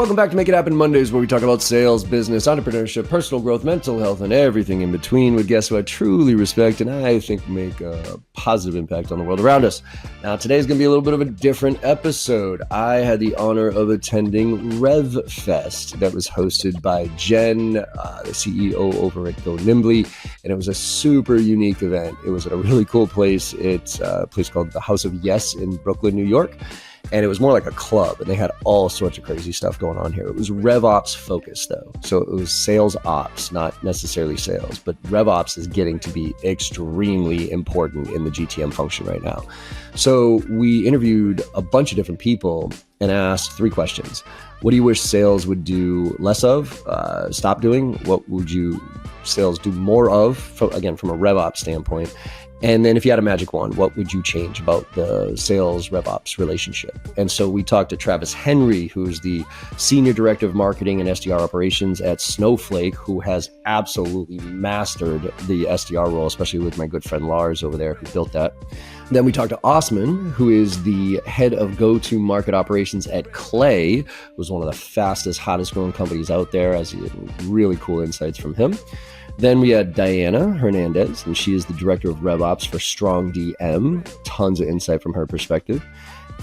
welcome back to Make It Happen Mondays, where we talk about sales, business, entrepreneurship, personal growth, mental health, and everything in between with guests who I truly respect and I think make a positive impact on the world around us. Now, today's going to be a little bit of a different episode. I had the honor of attending Rev Fest that was hosted by Jen, the CEO over at Nimbly, and it was a super unique event. It was at a really cool place. It's a place called the House of Yes in Brooklyn, New York. And it was more like a club, and they had all sorts of crazy stuff going on here. It was RevOps focused, though. So it was sales ops, not necessarily sales, but RevOps is getting to be extremely important in the GTM function right now. So we interviewed a bunch of different people and asked 3 questions. What do you wish sales would do less of, stop doing? What would you sales do more of, from a RevOps standpoint? And then if you had a magic wand, what would you change about the sales RevOps relationship? And so we talked to Travis Henry, who's the Senior Director of Marketing and SDR Operations at Snowflake, who has absolutely mastered the SDR role, especially with my good friend Lars over there who built that. Then we talked to Osman, who is the head of go-to-market operations at Clay, who's one of the fastest, hottest growing companies out there, as really cool insights from him. Then we had Diana Hernandez, and she is the director of RevOps for StrongDM. Tons of insight from her perspective.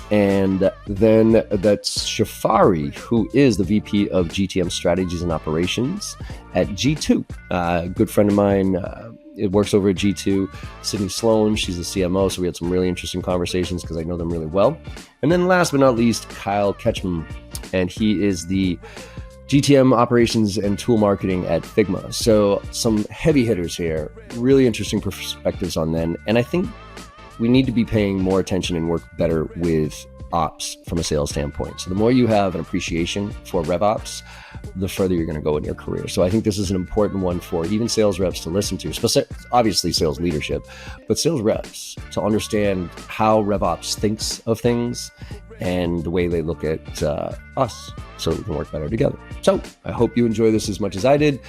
And then that's Shafari, who is the VP of GTM Strategies and Operations at G2. A good friend of mine, it works over at G2, Sydney Sloan. She's the CMO, so we had some really interesting conversations because I know them really well. And then last but not least, Kyle Ketchum, and he is the GTM operations and tool marketing at Figma. So some heavy hitters here, really interesting perspectives on them. And I think we need to be paying more attention and work better with ops from a sales standpoint. So the more you have an appreciation for RevOps, the further you're going to go in your career. So I think this is an important one for even sales reps to listen to, obviously sales leadership, but sales reps to understand how RevOps thinks of things and the way they look at us so that we can work better together. So I hope you enjoy this as much as I did.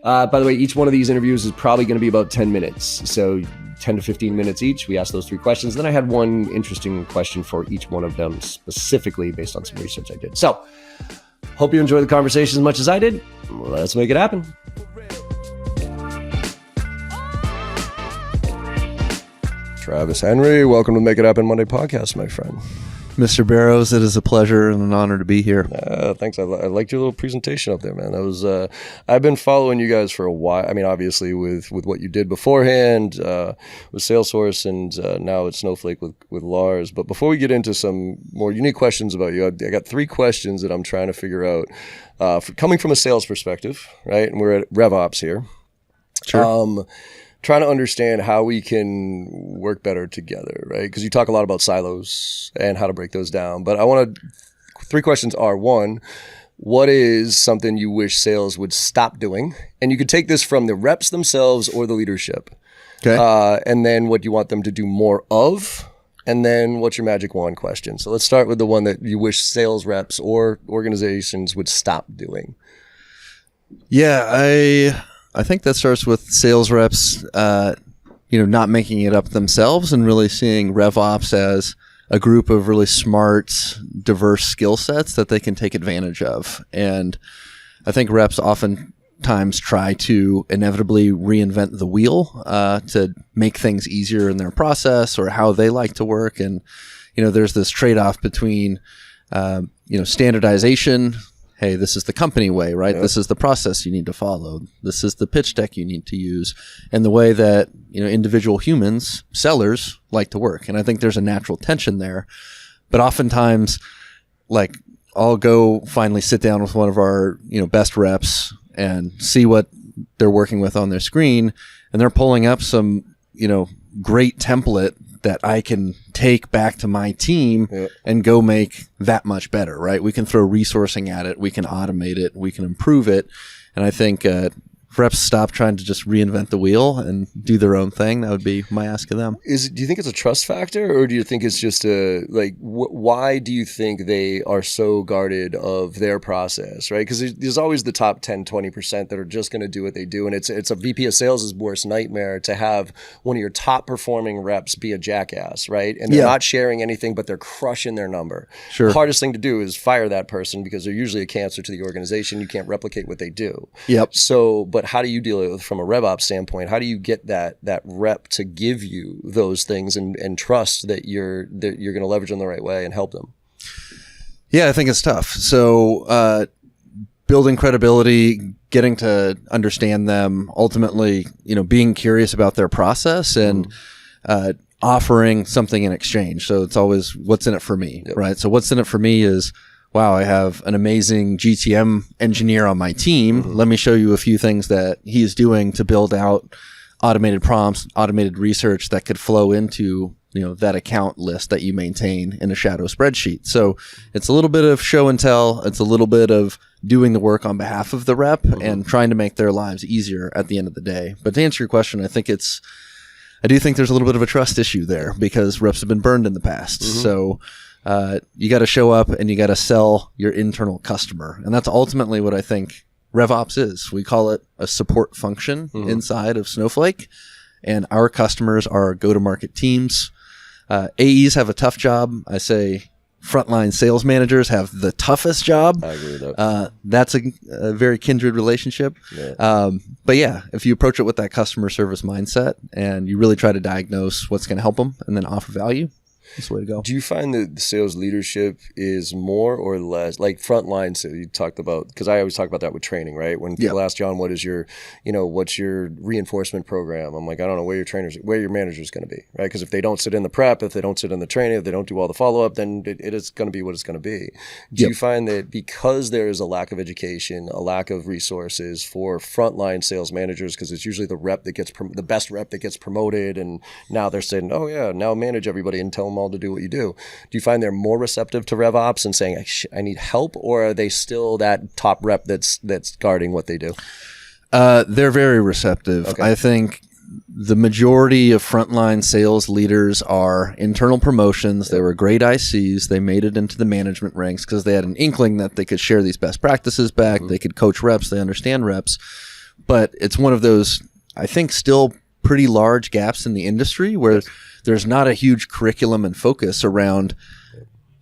By the way, each one of these interviews is probably going to be about 10 minutes. So 10 to 15 minutes each. We asked those 3 questions. Then I had one interesting question for each one of them specifically based on some research I did. So hope you enjoy the conversation as much as I did. Let's make it happen. Travis Henry, welcome to Make It Happen Monday podcast, my friend. Mr. Barrows, it is a pleasure and an honor to be here. Thanks. I liked your little presentation up there, man. That was. I've been following you guys for a while. I mean, obviously with what you did beforehand with Salesforce and now at Snowflake with Lars. But before we get into some more unique questions about you, I got 3 questions that I'm trying to figure out. Coming from a sales perspective, right? And we're at RevOps here. Sure. Trying to understand how we can work better together, right? Because you talk a lot about silos and how to break those down. But 3 questions are: 1, what is something you wish sales would stop doing? And you could take this from the reps themselves or the leadership. Okay. And then what you want them to do more of. And then what's your magic wand question? So let's start with the one that you wish sales reps or organizations would stop doing. Yeah, I think that starts with sales reps, not making it up themselves and really seeing RevOps as a group of really smart, diverse skill sets that they can take advantage of. And I think reps oftentimes try to inevitably reinvent the wheel to make things easier in their process or how they like to work. And, there's this trade-off between, standardization. Hey, this is the company way, right? Yep. This is the process you need to follow. This is the pitch deck you need to use, and the way that individual humans, sellers, like to work. And I think there's a natural tension there. But oftentimes, I'll go finally sit down with one of our best reps and see what they're working with on their screen, and they're pulling up some great template that I can take back to my team and go make that much better, right? We can throw resourcing at it. We can automate it. We can improve it. And I think reps stop trying to just reinvent the wheel and do their own thing. That would be my ask of them. Do you think it's a trust factor, or do you think it's just why do you think they are so guarded of their process, right? Because there's always the top 10, 20% that are just going to do what they do. And it's a VP of sales' worst nightmare to have one of your top performing reps be a jackass, right? And they're not sharing anything, but they're crushing their number. Sure. The hardest thing to do is fire that person because they're usually a cancer to the organization. You can't replicate what they do. Yep. So, but how do you deal with it from a RevOps standpoint? How do you get that rep to give you those things and trust that you're going to leverage them the right way and help them? Yeah, I think it's tough. So building credibility, getting to understand them, ultimately, being curious about their process and offering something in exchange. So it's always what's in it for me, right? So what's in it for me is, wow, I have an amazing GTM engineer on my team. Let me show you a few things that he's doing to build out automated prompts, automated research that could flow into, that account list that you maintain in a shadow spreadsheet. So it's a little bit of show and tell. It's a little bit of doing the work on behalf of the rep and trying to make their lives easier at the end of the day. But to answer your question, I do think there's a little bit of a trust issue there because reps have been burned in the past. So you got to show up and you got to sell your internal customer. And that's ultimately what I think RevOps is. We call it a support function inside of Snowflake. And our customers are go-to-market teams. AEs have a tough job. I say frontline sales managers have the toughest job. I agree with that. That's a very kindred relationship. Yeah. But yeah, if you approach it with that customer service mindset and you really try to diagnose what's going to help them and then offer value, that's the way to go. Do you find that the sales leadership is more or less like frontline? So you talked about, because I always talk about that with training, right? When people ask John, what is your, what's your reinforcement program? I'm like, I don't know where your manager's going to be, right? Because if they don't sit in the prep, if they don't sit in the training, if they don't do all the follow up, then it is going to be what it's going to be. Do you find that because there is a lack of education, a lack of resources for frontline sales managers, because it's usually the rep that gets the best rep that gets promoted, and now they're saying, oh yeah, now manage everybody and tell them all to do what you do. Do you find they're more receptive to RevOps and saying, I need help, or are they still that top rep that's guarding what they do? They're very receptive. Okay. I think the majority of frontline sales leaders are internal promotions. They were great ICs. They made it into the management ranks because they had an inkling that they could share these best practices back. They could coach reps. They understand reps. But it's one of those, I think, still pretty large gaps in the industry where there's not a huge curriculum and focus around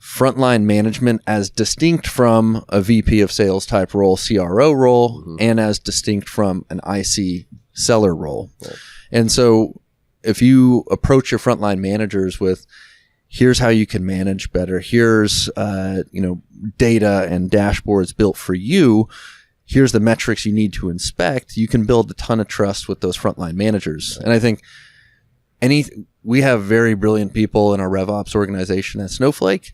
frontline management as distinct from a VP of sales type role, CRO role, and as distinct from an IC seller role. And so if you approach your frontline managers with, here's how you can manage better, here's data and dashboards built for you, here's the metrics you need to inspect, you can build a ton of trust with those frontline managers. And I think we have very brilliant people in our RevOps organization at Snowflake,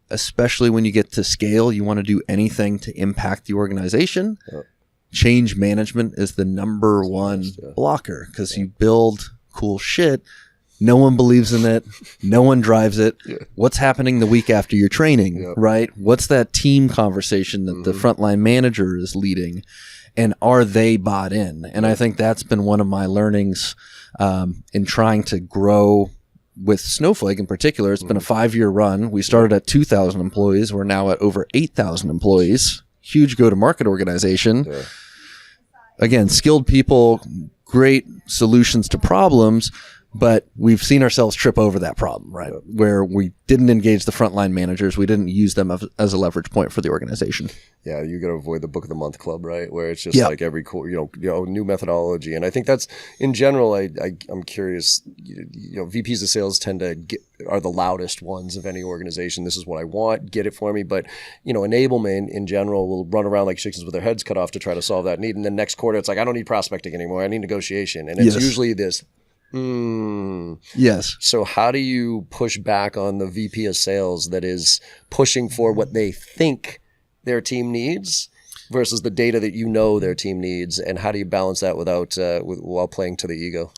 especially when you get to scale. You want to do anything to impact the organization. Change management is the number one blocker because you build cool shit. No one believes in it. No one drives it. What's happening the week after your training, right? What's that team conversation that the frontline manager is leading? And are they bought in? And I think that's been one of my learnings in trying to grow with Snowflake in particular. It's been a 5-year run. We started at 2,000 employees. We're now at over 8,000 employees. Huge go-to-market organization. Again, skilled people, great solutions to problems, but we've seen ourselves trip over that problem, right? Where we didn't engage the frontline managers. We didn't use them as a leverage point for the organization. Yeah, you got to avoid the book of the month club, right? Where it's just like every new methodology. And I think that's, in general, I'm curious, VPs of sales tend to are the loudest ones of any organization. This is what I want, get it for me. But, enablement in general will run around like chickens with their heads cut off to try to solve that need. And then next quarter, it's like, I don't need prospecting anymore. I need negotiation. And it's usually this, yes. So how do you push back on the VP of sales that is pushing for what they think their team needs versus the data that their team needs, and how do you balance that while playing to the ego?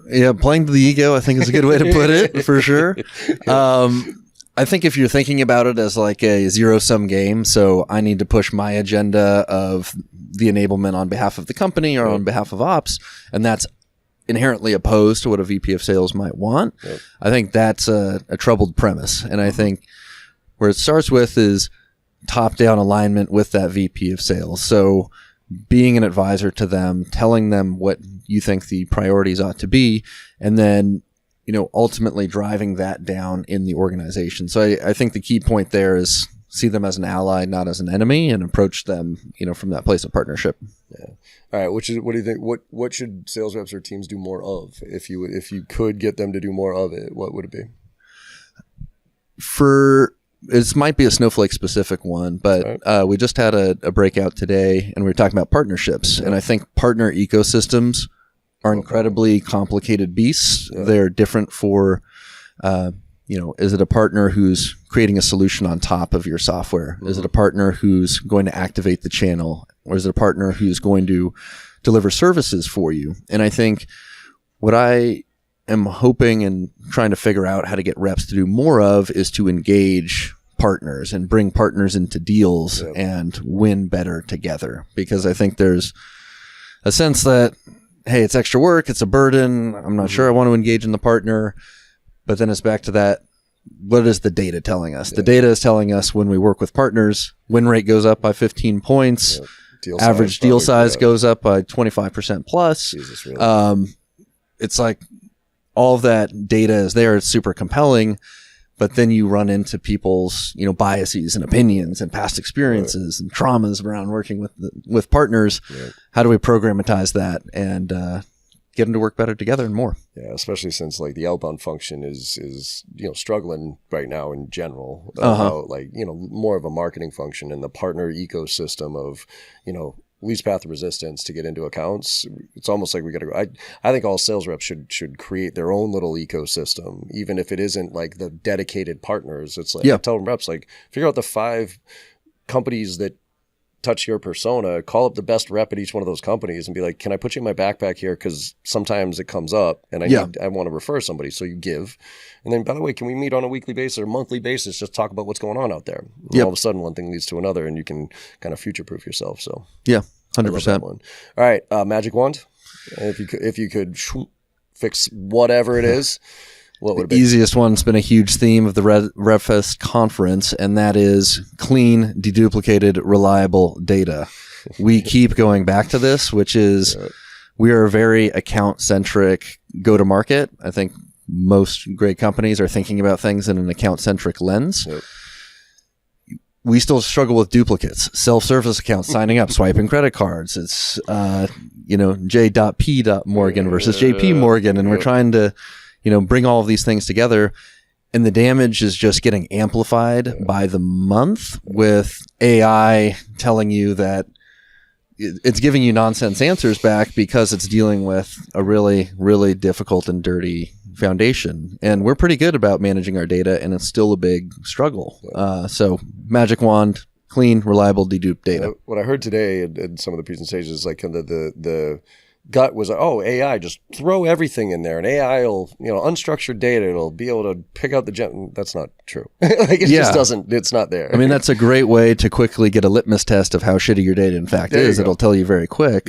Yeah, playing to the ego, I think is a good way to put it, for sure. I think if you're thinking about it as like a zero-sum game, so I need to push my agenda of the enablement on behalf of the company or on behalf of ops, and that's inherently opposed to what a VP of sales might want, I think that's a troubled premise. And I think where it starts with is top-down alignment with that VP of sales. So being an advisor to them, telling them what you think the priorities ought to be, and then ultimately driving that down in the organization. So I think the key point there is see them as an ally, not as an enemy, and approach them, from that place of partnership. Yeah. All right. What do you think? What should sales reps or teams do more of? If you could get them to do more of it, what would it be? This might be a Snowflake specific one, but we just had a breakout today, and we were talking about partnerships. And I think partner ecosystems are incredibly complicated beasts. They're different for, is it a partner who's creating a solution on top of your software? Is it a partner who's going to activate the channel? Or is it a partner who's going to deliver services for you? And I think what I am hoping and trying to figure out how to get reps to do more of is to engage partners and bring partners into deals and win better together. Because I think there's a sense that, hey, it's extra work, it's a burden, I'm not sure I want to engage in the partner. But then it's back to that, what is the data telling us? The data is telling us when we work with partners, win rate goes up by 15 points, average deal size goes up by 25% plus. Jesus, really? It's like all of that data is there, it's super compelling. But then you run into people's, biases and opinions and past experiences and traumas around working with partners. How do we programatize that and get them to work better together and more? Yeah, especially since like the outbound function is struggling right now in general. About more of a marketing function, and the partner ecosystem of least path of resistance to get into accounts. It's almost like we got to go. I think all sales reps should create their own little ecosystem, even if it isn't like the dedicated partners. It's like I tell them reps, like, figure out the 5 companies that touch your persona, call up the best rep at each one of those companies and be like, can I put you in my backpack here? Because sometimes it comes up and I want to refer somebody. So you give. And then, by the way, can we meet on a weekly basis or monthly basis, just talk about what's going on out there? And all of a sudden one thing leads to another and you can kind of future-proof yourself. So 100%. All right. Magic wand. If you could fix whatever it is, what would it be? The easiest one's been a huge theme of the Rev Fest conference, and that is clean, deduplicated, reliable data. We keep going back to this, which is we are a very account-centric go-to-market. I think most great companies are thinking about things in an account-centric lens. We still struggle with duplicates, self-service accounts, signing up, swiping credit cards. It's, J.P. Morgan versus J.P. Morgan, and we're trying to bring all of these things together, and the damage is just getting amplified by the month with AI telling you that it's giving you nonsense answers back because it's dealing with a really, really difficult and dirty foundation. And we're pretty good about managing our data, and it's still a big struggle. So magic wand, clean, reliable, dedupe data. What I heard today in some of the presentations is like the gut was, AI, just throw everything in there and AI will, unstructured data, it'll be able to pick out the gem. That's not true. Just doesn't, it's not there. I mean, that's a great way to quickly get a litmus test of how shitty your data in fact is. It'll tell you very quick,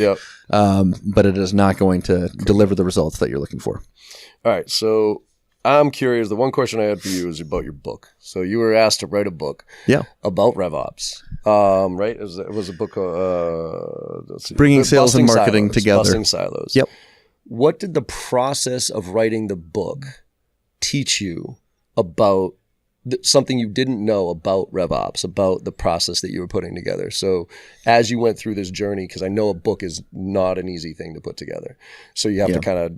but it is not going to deliver the results that you're looking for. All right. So I'm curious. The one question I had for you is about your book. So you were asked to write a book about RevOps, right? It was a book, Bringing Sales and Marketing Together. Busting silos. Yep. What did the process of writing the book teach you about something you didn't know about RevOps, about the process that you were putting together? So as you went through this journey, because I know a book is not an easy thing to put together. So you have to kind of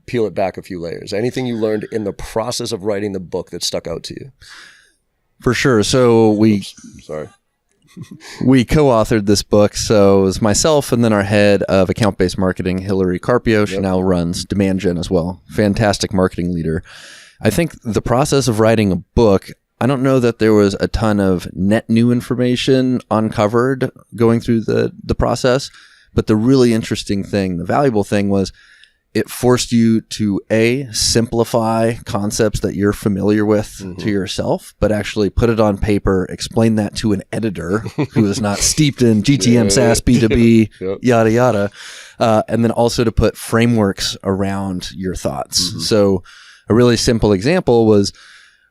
peel it back a few layers. Anything you learned in the process of writing the book that stuck out to you? For sure. So we co-authored this book. So it was myself and then our head of account-based marketing, Hillary Carpio. She now runs Demand Gen as well. Fantastic marketing leader. I think the process of writing a book, I don't know that there was a ton of net new information uncovered going through the process, but the really interesting thing, the valuable thing was it forced you to simplify concepts that you're familiar with to yourself, but actually put it on paper, explain that to an editor who is not steeped in GTM, SaaS, B2B, yada, yada. And then also to put frameworks around your thoughts. So a really simple example was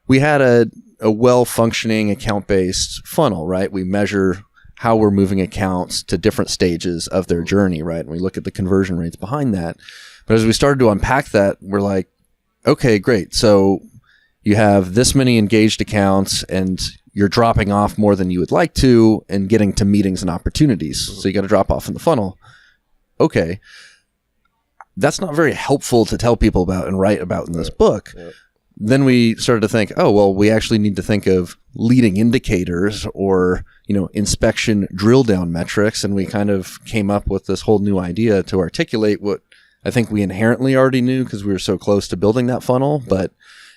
we had a well-functioning account-based funnel, right? We measure how we're moving accounts to different stages of their journey, right? And we look at the conversion rates behind that. But as we started to unpack that, we're like, okay, great. So you have this many engaged accounts and you're dropping off more than you would like to and getting to meetings and opportunities. So you got to drop off in the funnel. Okay. That's not very helpful to tell people about and write about in this book. Then we started to think, oh, well, we actually need to think of leading indicators or, inspection drill down metrics. And we kind of came up with this whole new idea to articulate what I think we inherently already knew because we were so close to building that funnel. But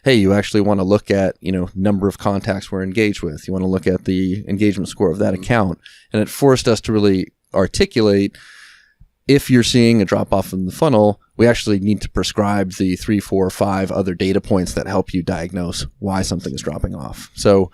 hey, you actually want to look at, number of contacts we're engaged with. You want to look at the engagement score of that account. And it forced us to really articulate, if you're seeing a drop off in the funnel, we actually need to prescribe the 3, 4, 5 other data points that help you diagnose why something is dropping off. So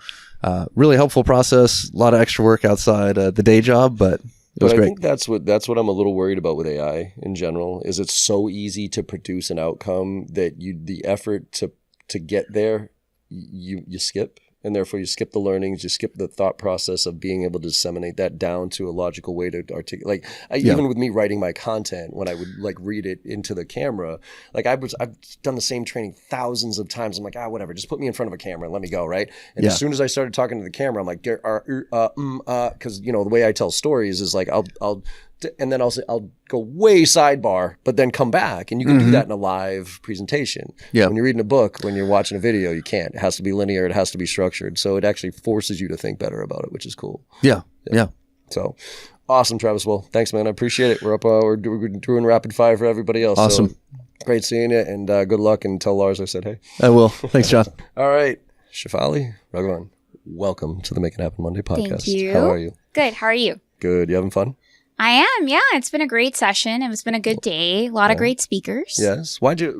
really helpful process, a lot of extra work outside the day job, but it was great. I think that's what I'm a little worried about with AI in general, is it's so easy to produce an outcome that the effort to get there, you skip. And therefore you skip the learnings, you skip the thought process of being able to disseminate that down to a logical way to articulate. Even with me writing my content, when I would read it into the camera, I've done the same training thousands of times. I'm like, whatever, just put me in front of a camera and let me go, right? And as soon as I started talking to the camera, I'm like, because the way I tell stories is and then I'll go way sidebar, but then come back, and you can do that in a live presentation. Yeah. When you're reading a book, when you're watching a video, you can't. It has to be linear. It has to be structured. So it actually forces you to think better about it, which is cool. Yeah. So awesome, Travis. Well, thanks, man. I appreciate it. We're up. We're doing rapid fire for everybody else. Awesome. So great seeing you, and good luck. And tell Lars I said hey. I will. Thanks, John. All right, Shefali Raghavan, welcome to the Make It Happen Monday podcast. Thank you. How are you? Good. How are you? Good. You having fun? I am, yeah. It's been a great session. It's been a good day. A lot of great speakers. Yes.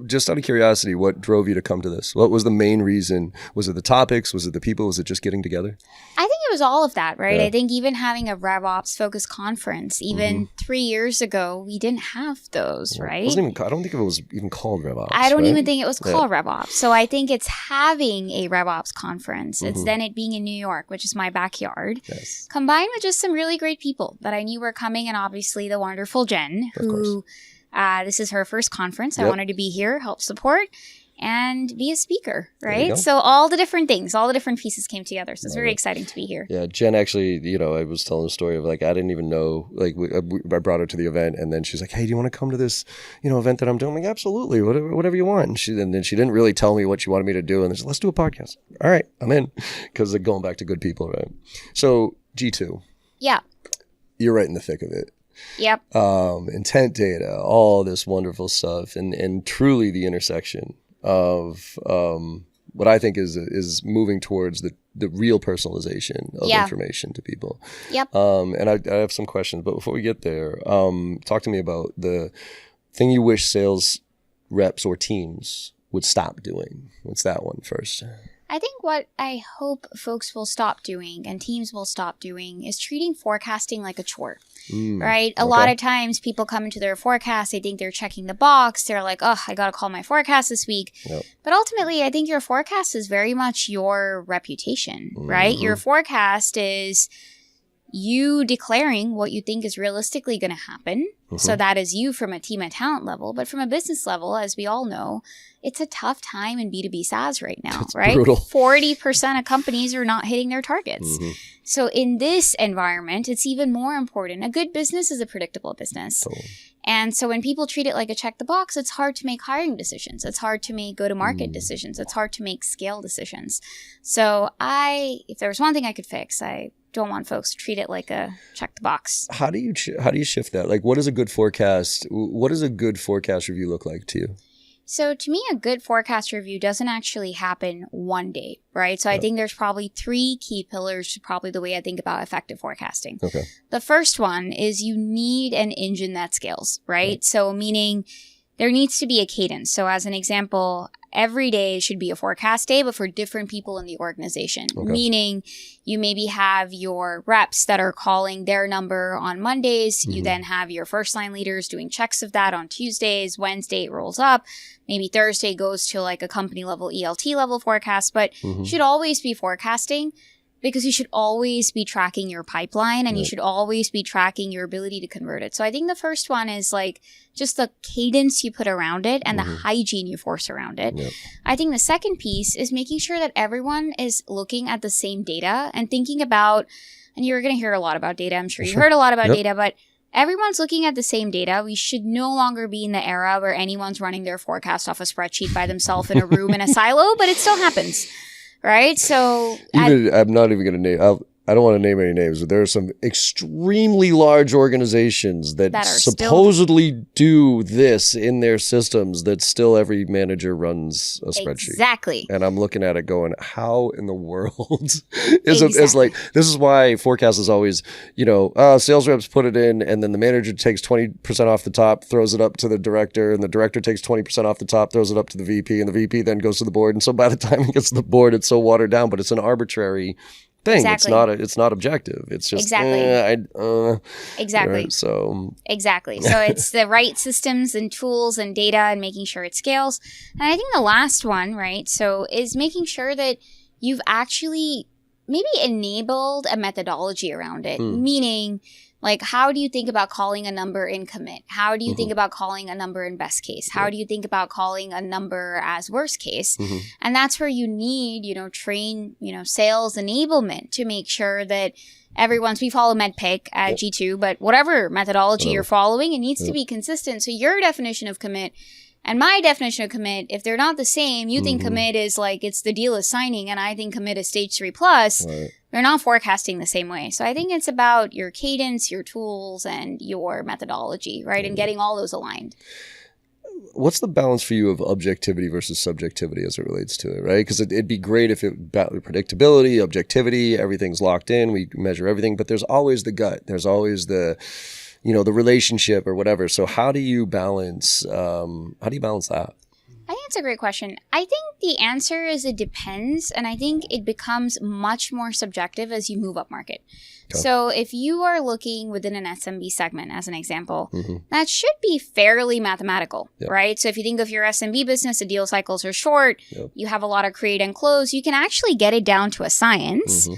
Just out of curiosity, what drove you to come to this? What was the main reason? Was it the topics? Was it the people? Was it just getting together? I think it was all of that, right? I think even having a RevOps focused conference, even 3 years ago, we didn't have those, right? I don't think it was even called RevOps. I don't even think it was called RevOps. So I think it's having a RevOps conference. It's then it being in New York, which is my backyard, combined with just some really great people that I knew were coming, and obviously the wonderful Jen, who this is her first conference. I wanted to be here, help support, and be a speaker, right? So all the different things, all the different pieces came together. So it's very exciting to be here. Yeah, Jen actually, I was telling a story of I didn't even know, I brought her to the event, and then she's like, hey, do you want to come to this, event that I'm doing? I'm like, absolutely, whatever you want. And then she didn't really tell me what she wanted me to do. And then she said, let's do a podcast. All right, I'm in. Because they're going back to good people, right? So G2. Yeah. You're right in the thick of it. Yep. Intent data, all this wonderful stuff, and truly the intersection of what I think is moving towards the real personalization of information to people. Yep. And I have some questions, but before we get there, talk to me about the thing you wish sales reps or teams would stop doing. What's that one first? I think what I hope folks will stop doing and teams will stop doing is treating forecasting like a chore, right? A lot of times people come into their forecast, they think they're checking the box. They're like, oh, I got to call my forecast this week. Yep. But ultimately, I think your forecast is very much your reputation, right? Your forecast is you declaring what you think is realistically going to happen. So that is you from a team and talent level. But from a business level, as we all know, it's a tough time in B2B SaaS right now, it's right? Brutal. 40% of companies are not hitting their targets. So in this environment, it's even more important. A good business is a predictable business. Totally. And so when people treat it like a check the box, it's hard to make hiring decisions. It's hard to make go-to-market decisions. It's hard to make scale decisions. So if there was one thing I could fix, I don't want folks to treat it like a check the box. How do you shift that? What is a good forecast? What does a good forecast review look like to you? So to me, a good forecast review doesn't actually happen one day, right? So I think there's probably 3 key pillars to probably the way I think about effective forecasting. Okay. The first one is you need an engine that scales, right? So meaning there needs to be a cadence. So as an example, every day should be a forecast day, but for different people in the organization. Okay. Meaning you maybe have your reps that are calling their number on Mondays. You then have your first line leaders doing checks of that on Tuesdays. Wednesday it rolls up. Maybe Thursday goes to like a company level, ELT level forecast, but you should always be forecasting. Because you should always be tracking your pipeline and you should always be tracking your ability to convert it. So I think the first one is like just the cadence you put around it and the hygiene you force around it. Yep. I think the second piece is making sure that everyone is looking at the same data and thinking about, and you're going to hear a lot about data. I'm sure you heard a lot about data, but everyone's looking at the same data. We should no longer be in the era where anyone's running their forecast off a spreadsheet by themselves in a room in a silo, but it still happens. Right? So I'm not even going to name, I don't want to name any names, but there are some extremely large organizations that supposedly do this in their systems that still every manager runs a spreadsheet. Exactly. And I'm looking at it going, how in the world is like, this is why forecast is always, sales reps put it in and then the manager takes 20% off the top, throws it up to the director, and the director takes 20% off the top, throws it up to the VP, and the VP then goes to the board. And so by the time it gets to the board, it's so watered down, but it's an arbitrary thing. Exactly. It's not objective. It's just exactly. Right, so it's the right systems and tools and data and making sure it scales. And I think the last one, right? So is making sure that you've actually maybe enabled a methodology around it. Meaning, like, how do you think about calling a number in commit? How do you think about calling a number in best case? How do you think about calling a number as worst case? And that's where you need, train, sales enablement to make sure that we follow MedPick at G2, but whatever methodology you're following, it needs to be consistent. So your definition of commit and my definition of commit, if they're not the same, you think commit is like it's the deal is signing, and I think commit is stage 3+. Right. They're not forecasting the same way. So I think it's about your cadence, your tools, and your methodology, right? And getting all those aligned. What's the balance for you of objectivity versus subjectivity as it relates to it, right? Because it'd be great if predictability, objectivity, everything's locked in, we measure everything, but there's always the gut. There's always the relationship or whatever. So how do you balance that? I think it's a great question. I think the answer is it depends, and I think it becomes much more subjective as you move up market. Okay. So if you are looking within an SMB segment, as an example, that should be fairly mathematical, right? So if you think of your SMB business, the deal cycles are short, you have a lot of create and close, you can actually get it down to a science.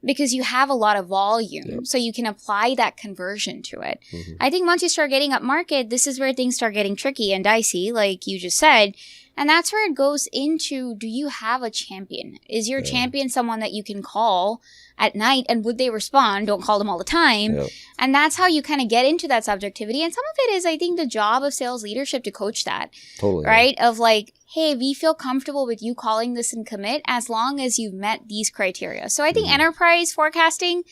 Because you have a lot of volume, so you can apply that conversion to it. I think once you start getting up market, this is where things start getting tricky and dicey, like you just said. And that's where it goes into, do you have a champion? Is your champion someone that you can call at night, and would they respond? Don't call them all the time. And that's how you kind of get into that subjectivity. And some of it is, I think, the job of sales leadership to coach that. Totally. Right? Of like, hey, we feel comfortable with you calling this in commit as long as you've met these criteria. So I think enterprise forecasting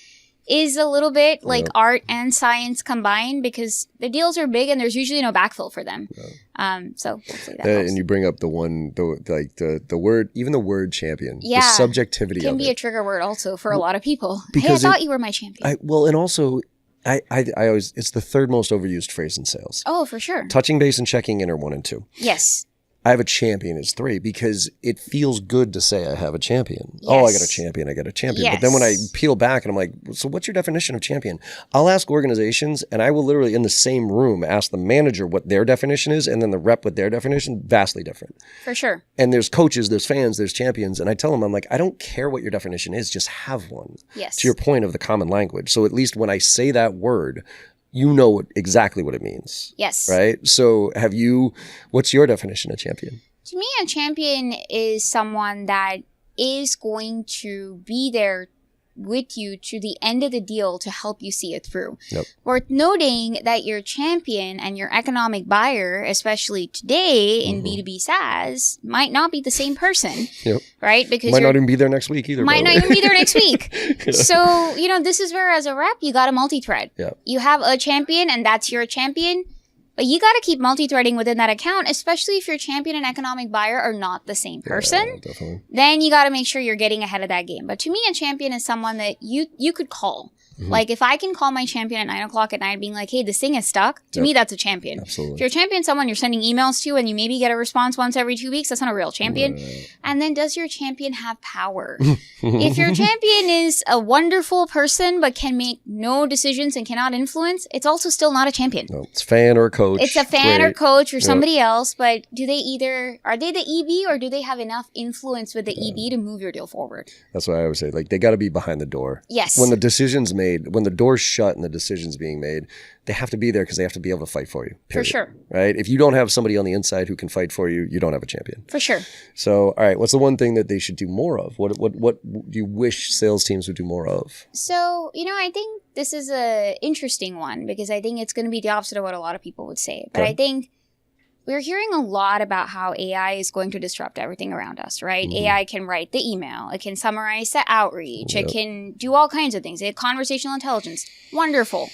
is a little bit like art and science combined, because the deals are big and there's usually no backfill for them. So hopefully that helps. And you bring up the word, even the word champion, the subjectivity of it. Can be a trigger word also for a lot of people. Because hey, I thought you were my champion. And also, I always, it's the third most overused phrase in sales. Oh, for sure. Touching base and checking in are 1 and 2. Yes. I have a champion is 3, because it feels good to say I have a champion. Yes. Oh, I got a champion. Yes. But then when I peel back and I'm like, so what's your definition of champion? I'll ask organizations, and I will literally in the same room ask the manager what their definition is, and then the rep what their definition, vastly different. For sure. And there's coaches, there's fans, there's champions. And I tell them, I'm like, I don't care what your definition is, just have one. Yes. To your point of the common language. So at least when I say that word, you know exactly what it means. Yes. Right? So what's your definition of champion? To me, a champion is someone that is going to be there with you to the end of the deal to help you see it through. Yep. Worth noting that your champion and your economic buyer, especially today in B2B SaaS, might not be the same person, right? Because might not even be there next week either. Might not even be there next week. So, this is where as a rep, you got to multi-thread. Yep. You have a champion and that's your champion. But you got to keep multi-threading within that account, especially if your champion and economic buyer are not the same person. Yeah, definitely. Then you got to make sure you're getting ahead of that game. But to me, a champion is someone that you could call. Like if I can call my champion at 9 o'clock at night being like, hey, this thing is stuck, to me, that's a champion. Absolutely. If you're a champion, someone you're sending emails to and you maybe get a response once every 2 weeks, that's not a real champion. Right. And then does your champion have power? If your champion is a wonderful person but can make no decisions and cannot influence, it's also still not a champion. No, it's fan or coach. It's a fan or Great. coach or somebody else, but are they the EB or do they have enough influence with the EB to move your deal forward? That's what I always say. Like, they got to be behind the door. Yes. When the decision's made, when the door's shut and the decision's being made, they have to be there because they have to be able to fight for you. Period. For sure. Right? If you don't have somebody on the inside who can fight for you, you don't have a champion. For sure. So, all right, what's the one thing that they should do more of? What do you wish sales teams would do more of? So, I think this is a interesting one because I think it's going to be the opposite of what a lot of people would say. But I think we're hearing a lot about how AI is going to disrupt everything around us, right? AI can write the email. It can summarize the outreach. It can do all kinds of things. It conversational intelligence. Wonderful.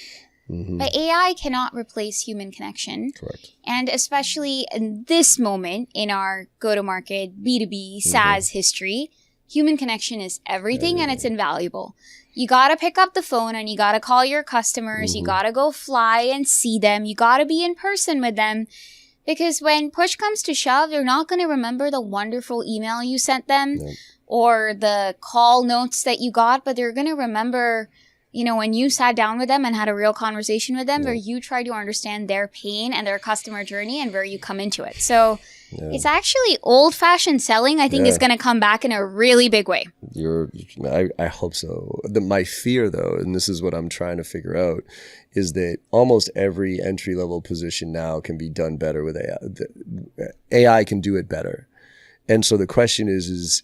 But AI cannot replace human connection. Correct. And especially in this moment in our go-to-market, B2B, SaaS history, human connection is everything and it's invaluable. You got to pick up the phone and you got to call your customers. You got to go fly and see them. You got to be in person with them. Because when push comes to shove, they're not going to remember the wonderful email you sent them or the call notes that you got, but they're going to remember, when you sat down with them and had a real conversation with them where you tried to understand their pain and their customer journey and where you come into it. So it's actually old-fashioned selling, I think, is going to come back in a really big way. I hope so. My fear, though, and this is what I'm trying to figure out, is that almost every entry-level position now can be done better with AI. AI can do it better. And so the question is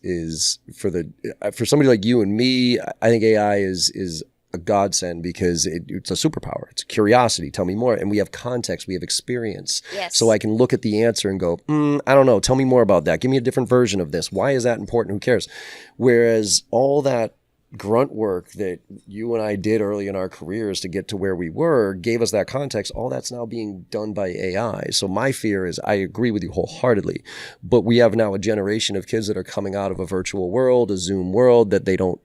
for somebody like you and me, I think AI is a godsend because it's a superpower. It's curiosity. Tell me more. And we have context. We have experience. Yes. So I can look at the answer and go, I don't know. Tell me more about that. Give me a different version of this. Why is that important? Who cares? Whereas all that grunt work that you and I did early in our careers to get to where we were gave us that context. All that's now being done by AI. So my fear is, I agree with you wholeheartedly, but we have now a generation of kids that are coming out of a virtual world, a Zoom world, that they don't,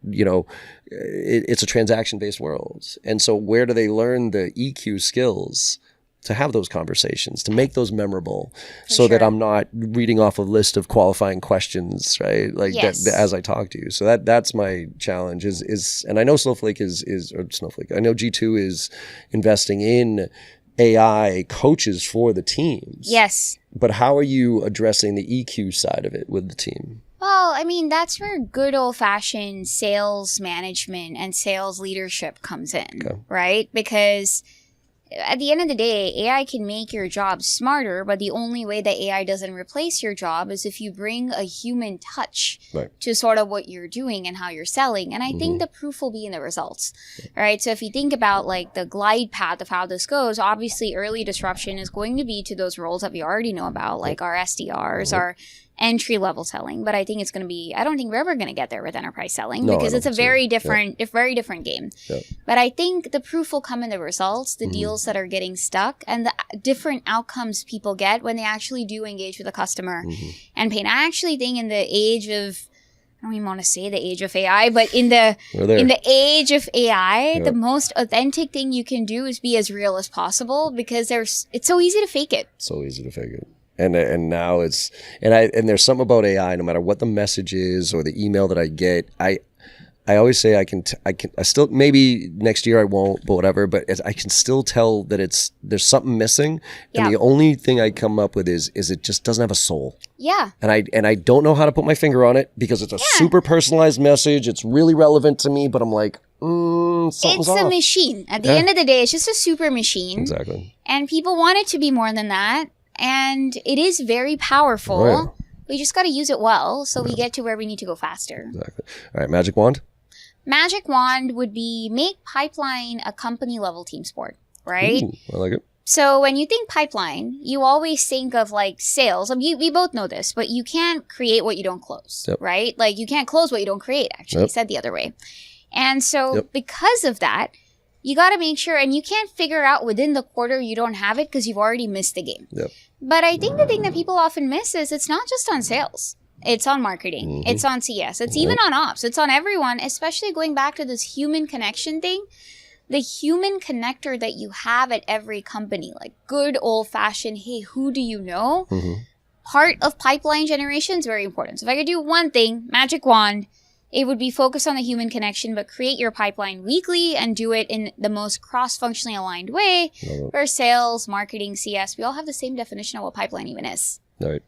it's a transaction-based world. And so where do they learn the EQ skills to have those conversations, to make those memorable that I'm not reading off a list of qualifying questions, right? Like that as I talk to you. So that's my challenge is, and I know Snowflake I know G2 is investing in AI coaches for the teams. Yes. But how are you addressing the EQ side of it with the team? Well, that's where good old-fashioned sales management and sales leadership comes in, right? Because at the end of the day, AI can make your job smarter, but the only way that AI doesn't replace your job is if you bring a human touch to sort of what you're doing and how you're selling. And I think the proof will be in the results, right? So if you think about like the glide path of how this goes, obviously early disruption is going to be to those roles that we already know about, like our SDRs, our entry-level selling. But I think it's going to be, I don't think we're ever going to get there with enterprise selling because it's a very different game. But I think the proof will come in the results, the deals that are getting stuck, and the different outcomes people get when they actually do engage with a customer and pain. I actually think in the age of, I don't even want to say the age of AI, but in the age of AI, the most authentic thing you can do is be as real as possible because it's so easy to fake it. So easy to fake it. And now it's and there's something about AI. No matter what the message is or the email that I get, I always say I still, maybe next year I won't, but whatever. But I can still tell that there's something missing, and the only thing I come up with is it just doesn't have a soul. Yeah. And I don't know how to put my finger on it because it's a super personalized message. It's really relevant to me, but I'm like, something's off. A machine. At the end of the day, it's just a super machine. Exactly. And people want it to be more than that. And it is very powerful. Right. We just got to use it well so we get to where we need to go faster. Exactly. All right, magic wand? Magic wand would be make pipeline a company level team sport, right? Ooh, I like it. So when you think pipeline, you always think of like sales. We both know this, but you can't create what you don't close, right? Like you can't close what you don't create, actually, said the other way. And so because of that, you got to make sure, and you can't figure out within the quarter you don't have it because you've already missed the game. But I think the thing that people often miss is it's not just on sales. It's on marketing. It's on CS. It's even on ops. It's on everyone, especially going back to this human connection thing. the human connector that you have at every company, like good old fashioned, hey, who do you know? Part of pipeline generation is very important. So if I could do one thing, magic wand, it would be focus on the human connection, but create your pipeline weekly and do it in the most cross-functionally aligned way. For sales, marketing, CS, we all have the same definition of what pipeline even is. All right.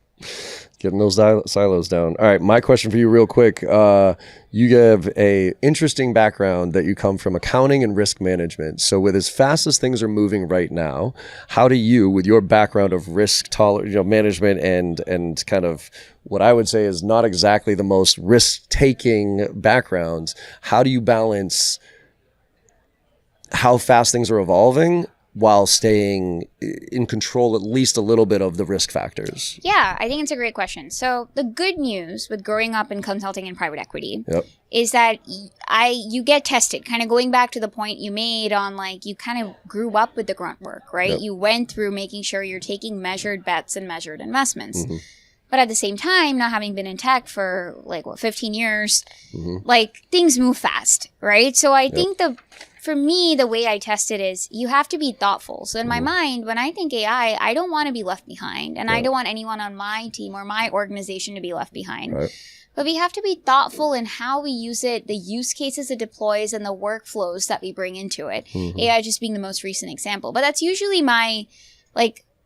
Getting those silos down. All right. My question for you real quick. You have a interesting background that you come from accounting and risk management. So with as fast as things are moving right now, how do you, with your background of risk management and kind of what I would say is not exactly the most risk-taking backgrounds, how do you balance how fast things are evolving while staying in control at least a little bit of the risk factors? Yeah, I think it's a great question. So the good news with growing up in consulting and private equity is that you get tested, kind of going back to the point you made on like you kind of grew up with the grunt work, right? You went through making sure you're taking measured bets and measured investments. But at the same time, not having been in tech for 15 years, like things move fast, right? So I think for me, the way I test it is you have to be thoughtful. So in my mind, when I think AI, I don't want to be left behind. And I don't want anyone on my team or my organization to be left behind. But we have to be thoughtful in how we use it, the use cases it deploys, and the workflows that we bring into it. AI just being the most recent example. But that's usually my,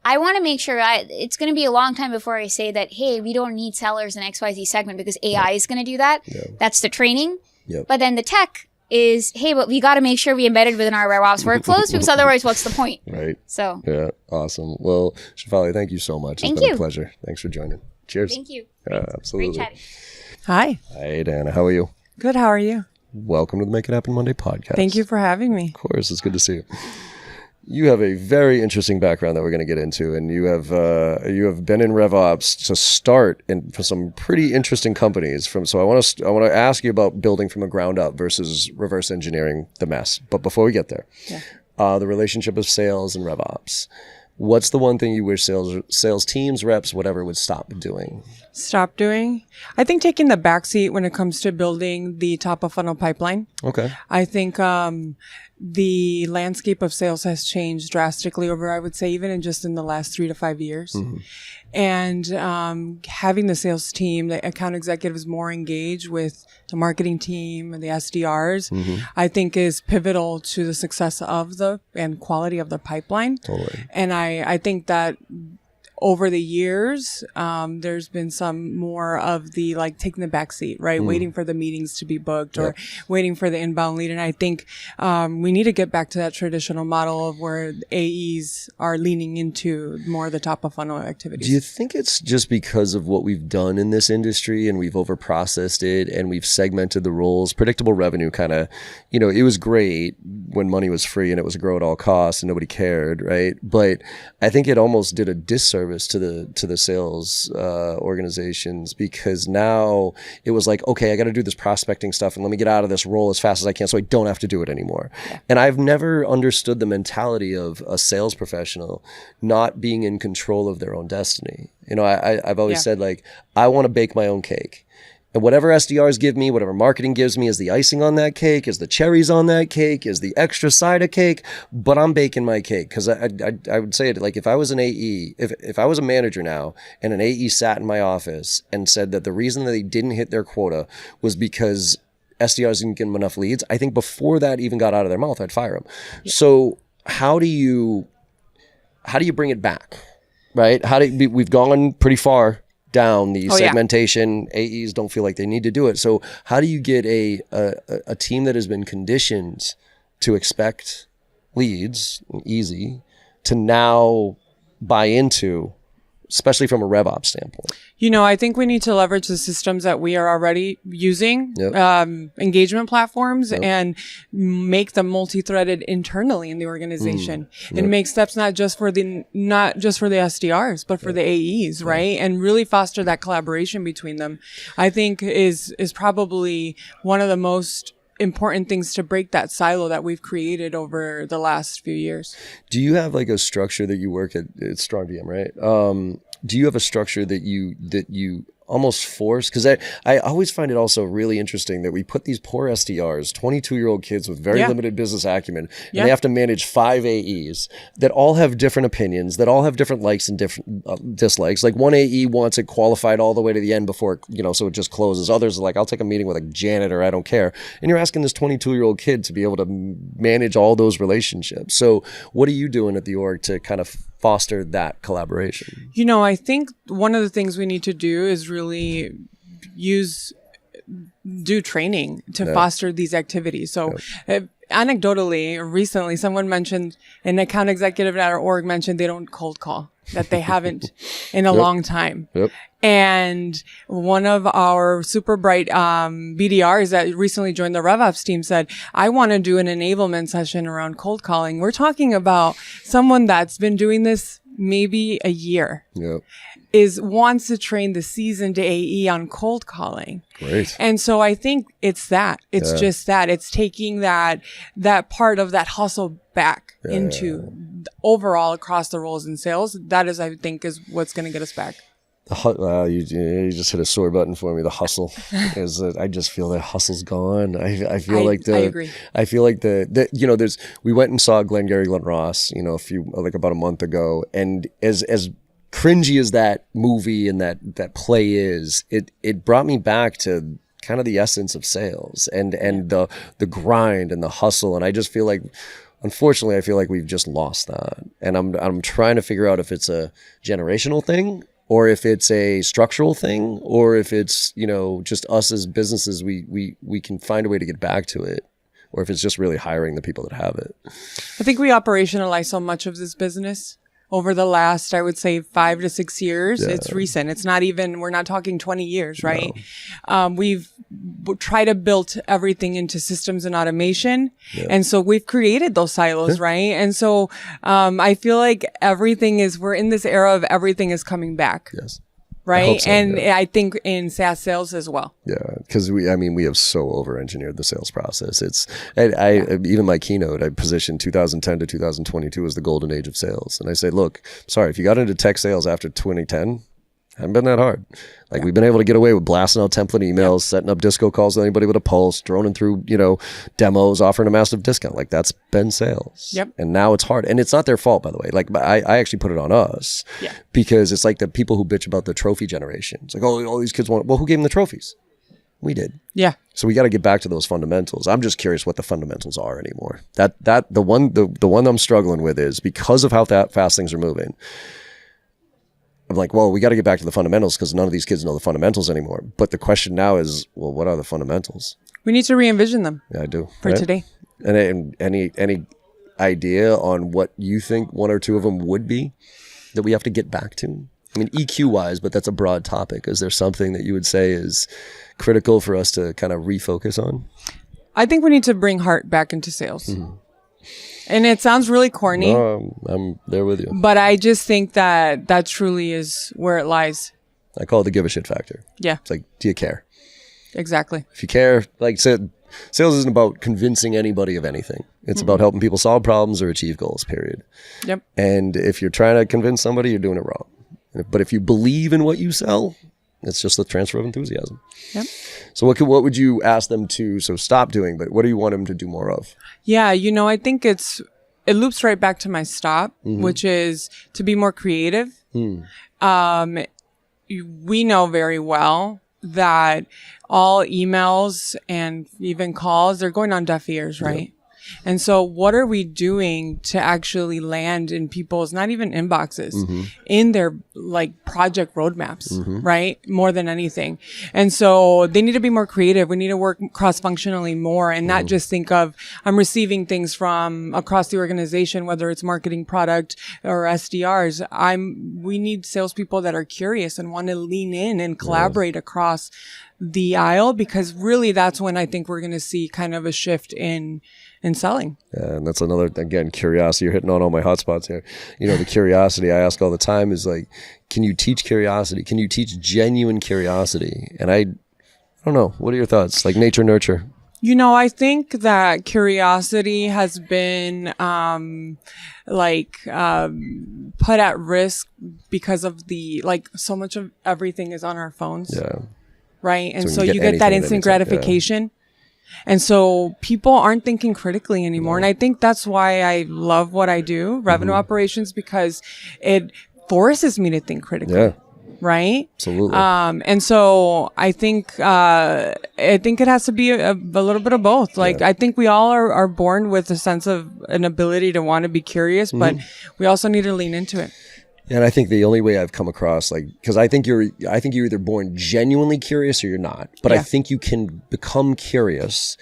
I want to make sure it's going to be a long time before I say that, hey, we don't need sellers in XYZ segment because AI is going to do that. That's the training. But then the tech is, hey, but we got to make sure we embed it within our RevOps workflows because otherwise what's the point? Right. So. Yeah. Awesome. Well, Shefali, thank you so much. It's been a pleasure. Thanks for joining. Cheers. Thank you. Absolutely. Great chatting. Hi. Hi, Dana. How are you? Good. How are you? Welcome to the Make It Happen Monday podcast. Thank you for having me. Of course. It's good to see you. You have a very interesting background that we're going to get into, and you have been in RevOps to start for some pretty interesting companies. So I want to ask you about building from the ground up versus reverse engineering the mess. But before we get there, the relationship of sales and RevOps. What's the one thing you wish sales teams, reps, whatever, would stop doing? Stop doing? I think taking the backseat when it comes to building the top of funnel pipeline. Okay. I think the landscape of sales has changed drastically over, I would say, even in the last 3 to 5 years. And having the sales team, the account executives more engaged with the marketing team and the SDRs, I think is pivotal to the success of and quality of the pipeline. Totally. And I think that over the years, there's been some more of the taking the back seat, right? Waiting for the meetings to be booked or waiting for the inbound lead. And I think we need to get back to that traditional model of where AEs are leaning into more of the top of funnel activities. Do you think it's just because of what we've done in this industry and we've overprocessed it and we've segmented the roles? Predictable revenue kind of, it was great when money was free and it was a grow at all costs and nobody cared, right? But I think it almost did a disservice to the sales organizations, because now it was like, okay, I got to do this prospecting stuff and let me get out of this role as fast as I can so I don't have to do it anymore. And I've never understood the mentality of a sales professional not being in control of their own destiny. I've always said, I want to bake my own cake. And whatever SDRs give me, whatever marketing gives me is the icing on that cake, is the cherries on that cake, is the extra side of cake, but I'm baking my cake. Because I would say it if I was an AE, if I was a manager now and an AE sat in my office and said that the reason that they didn't hit their quota was because SDRs didn't give them enough leads, I think before that even got out of their mouth, I'd fire them. Yeah. So how do you bring it back, right? We've gone pretty far down the segmentation. AEs don't feel like they need to do it. So how do you get a team that has been conditioned to expect leads, easy, to now buy into, especially from a RevOps standpoint? I think we need to leverage the systems that we are already using, engagement platforms, and make them multi-threaded internally in the organization, and make steps not just for the SDRs, but for the AEs, right? And really foster that collaboration between them. I think is probably one of the most important things to break that silo that we've created over the last few years. Do you have a structure that you work at StrongDM, right? Do you have a structure that you almost forced, because I always find it also really interesting that we put these poor SDRs, 22-year-old kids with very limited business acumen, and they have to manage 5 AEs that all have different opinions, that all have different likes and different dislikes. Like one AE wants it qualified all the way to the end before, so it just closes. Others are like, I'll take a meeting with a janitor, I don't care. And you're asking this 22-year-old kid to be able to manage all those relationships. So what are you doing at the org to kind of foster that collaboration? I think one of the things we need to do is really do training to foster these activities. So anecdotally, recently, someone mentioned, an account executive at our org mentioned they don't cold call, that they haven't in a long time. And one of our super bright BDRs that recently joined the RevOps team said, I want to do an enablement session around cold calling. We're talking about someone that's been doing this maybe a year. Wants to train the seasoned AE on cold calling. Great. And so I think it's that. It's just that. It's taking that part of that hustle back into overall across the roles in sales. That is, I think, is what's going to get us back. You just hit a sore button for me. The hustle is. I just feel that hustle's gone. I feel like I agree. I feel like we went and saw Glengarry Glen Ross, about a month ago, and as cringy as that movie and that play is, it brought me back to kind of the essence of sales and the grind and the hustle. And I just feel like, unfortunately, I feel like we've just lost that. And I'm trying to figure out if it's a generational thing, or if it's a structural thing, or if it's, just us as businesses, we can find a way to get back to it, or if it's just really hiring the people that have it. I think we operationalize so much of this business over the last, I would say, 5 to 6 years. It's recent. It's not even, we're not talking 20 years, right? No. We've tried to build everything into systems and automation. And so we've created those silos, right? And so I feel like we're in this era of everything is coming back. Yes. Right. So, and I think in SaaS sales as well. Yeah. Because we have so over-engineered the sales process. Even my keynote, I positioned 2010 to 2022 as the golden age of sales. And I say, look, sorry, if you got into tech sales after 2010, haven't been that hard. We've been able to get away with blasting out template emails, setting up disco calls with anybody with a pulse, droning through, demos, offering a massive discount. That's been sales. And now it's hard. And it's not their fault, by the way. I actually put it on us because it's like the people who bitch about the trophy generation. It's like, oh, all these kids want, well, who gave them the trophies? We did. Yeah. So we got to get back to those fundamentals. I'm just curious what the fundamentals are anymore. The one I'm struggling with is because of how fast things are moving. I'm like, well, we got to get back to the fundamentals because none of these kids know the fundamentals anymore. But the question now is, well, what are the fundamentals? We need to re-envision them. Yeah, I do. For today. And any idea on what you think one or two of them would be that we have to get back to? I mean, EQ-wise, but that's a broad topic. Is there something that you would say is critical for us to kind of refocus on? I think we need to bring heart back into sales. Mm-hmm. And it sounds really corny. No, I'm there with you. But I just think that truly is where it lies. I call it the give a shit factor. Yeah. It's like, do you care? Exactly. If you care, like said, sales isn't about convincing anybody of anything. It's about helping people solve problems or achieve goals, period. Yep. And if you're trying to convince somebody, you're doing it wrong. But if you believe in what you sell, it's just the transfer of enthusiasm. Yep. So what would you ask them to stop doing, but what do you want them to do more of? Yeah, I think it loops right back to my stop, which is to be more creative. We know very well that all emails and even calls, they're going on deaf ears, right? Yep. And so what are we doing to actually land in people's, not even inboxes, in their project roadmaps, right? More than anything. And so they need to be more creative. We need to work cross-functionally more and not just think of, I'm receiving things from across the organization, whether it's marketing, product, or SDRs. We need salespeople that are curious and want to lean in and collaborate across the aisle, because really that's when I think we're going to see kind of a shift in selling. Yeah, and that's another, again, curiosity. You're hitting on all my hot spots here. The curiosity I ask all the time is like, can you teach curiosity? Can you teach genuine curiosity? And I don't know. What are your thoughts? Like nature, nurture? I think that curiosity has been put at risk because of so much of everything is on our phones. Yeah. Right. And so you get that instant gratification. Yeah. And so people aren't thinking critically anymore. No. And I think that's why I love what I do, revenue operations, because it forces me to think critically. Yeah. Right. Absolutely. And so I think it has to be a little bit of both. I think we all are born with a sense of an ability to want to be curious, but we also need to lean into it. Yeah, and I think the only way I've come across, because I think you're either born genuinely curious or you're not. But I think you can become curious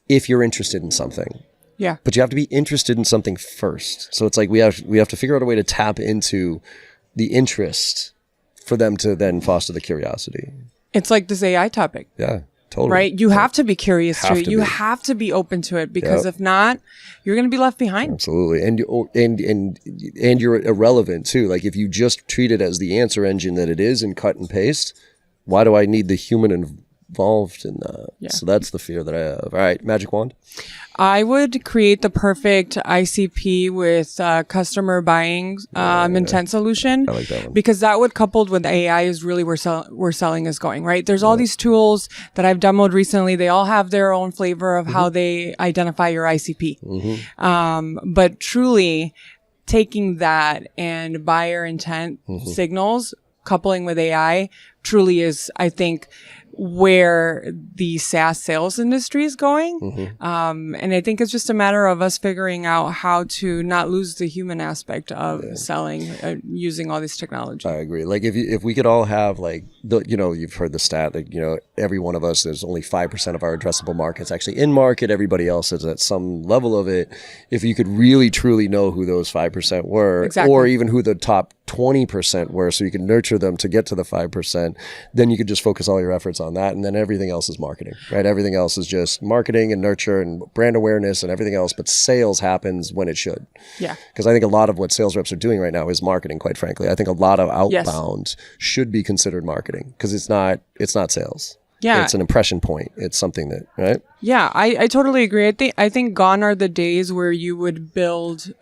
if you're interested in something. Yeah. But you have to be interested in something first. So it's like we have to figure out a way to tap into the interest for them to then foster the curiosity. It's like this AI topic. Yeah, totally. Right? You have to be curious to it. You have to be open to it, because if not, you're going to be left behind. Absolutely. And you're irrelevant too. Like if you just treat it as the answer engine that it is and cut and paste, why do I need the human involved in that? Yeah. So that's the fear that I have. All right, magic wand. I would create the perfect ICP with customer buying intent solution. I like that one. Because that would, coupled with AI, is really where selling is going, right? There's all these tools that I've demoed recently. They all have their own flavor of how they identify your ICP. But truly taking that and buyer intent signals, coupling with AI, truly is, I think, where the SaaS sales industry is going. And I think it's just a matter of us figuring out how to not lose the human aspect of selling using all this technology. I agree. Like if we could all have you've heard the stat, every one of us, there's only 5% of our addressable market's actually in market. Everybody else is at some level of it. If you could really truly know who those 5% were, or even who the top 20% were, so you can nurture them to get to the 5%, then you could just focus all your efforts on that, and then everything else is marketing, right? Everything else is just marketing and nurture and brand awareness and everything else, but sales happens when it should. Yeah. Because I think a lot of what sales reps are doing right now is marketing, quite frankly. I think a lot of outbound should be considered marketing, because it's not sales. Yeah. It's an impression point. It's something that, right? Yeah, I totally agree. I think gone are the days where you would build,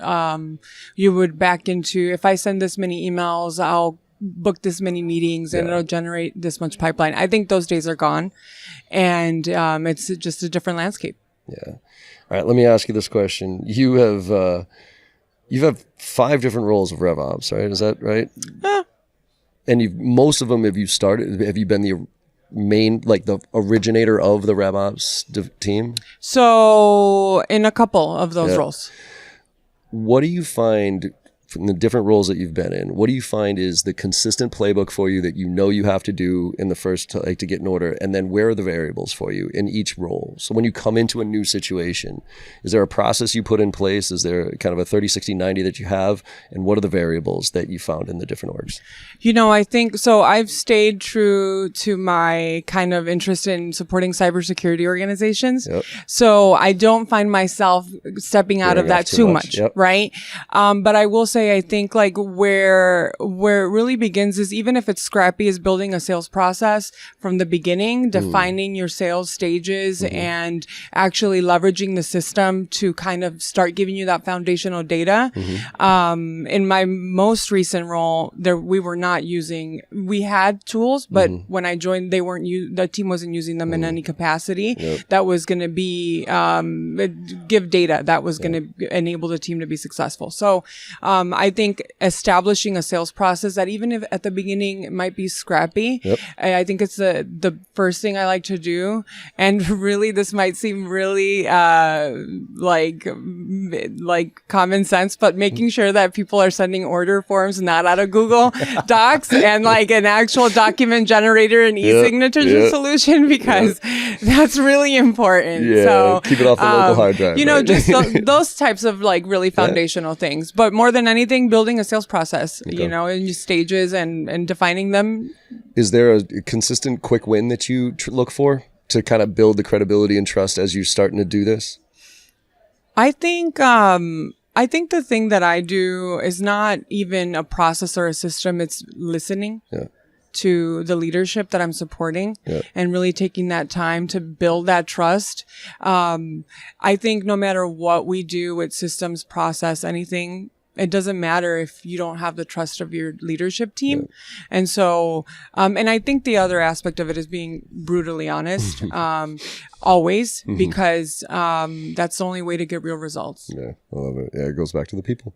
you would back into, if I send this many emails, I'll book this many meetings and it'll generate this much pipeline. I think those days are gone, and it's just a different landscape. Yeah. All right. Let me ask you this question. You have 5 different roles of RevOps, right? Is that right? And most of them, have you been the main, the originator of the RevOps team? So in a couple of those roles. What do you find from the different roles that you've been in? What do you find is the consistent playbook for you that you have to do in the first, to get in order? And then where are the variables for you in each role? So when you come into a new situation, is there a process you put in place? Is there kind of a 30, 60, 90 that you have? And what are the variables that you found in the different orgs? I think, so I've stayed true to my kind of interest in supporting cybersecurity organizations. Yep. So I don't find myself stepping out of that too much. Right? But I will say, I think where it really begins is, even if it's scrappy, is building a sales process from the beginning, defining your sales stages and actually leveraging the system to kind of start giving you that foundational data. In my most recent role, we had tools, but when I joined, the team wasn't using them in any capacity. That was going to be, give data that was going to enable the team to be successful. So, I think establishing a sales process that, even if at the beginning it might be scrappy, I think it's the first thing I like to do. And really, this might seem really like common sense, but making sure that people are sending order forms not out of Google Docs and an actual document generator and e-signature solution, because that's really important. Yeah, so keep it off the local hard drive. Just those types of really foundational things. But more than anything, building a sales process, in stages and defining them. Is there a consistent quick win that you look for to kind of build the credibility and trust as you're starting to do this? I think the thing that I do is not even a process or a system. It's listening. Yeah. to the leadership that I'm supporting and really taking that time to build that trust. I think no matter what we do with systems, process, anything, it doesn't matter if you don't have the trust of your leadership team. And so, and I think the other aspect of it is being brutally honest, always, because that's the only way to get real results. Yeah, I love it. Yeah, it goes back to the people,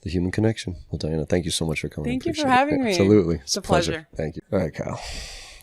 the human connection. Well, Diana, thank you so much for coming. Thank you for having me. Absolutely. It's a pleasure. Thank you. All right, Kyle.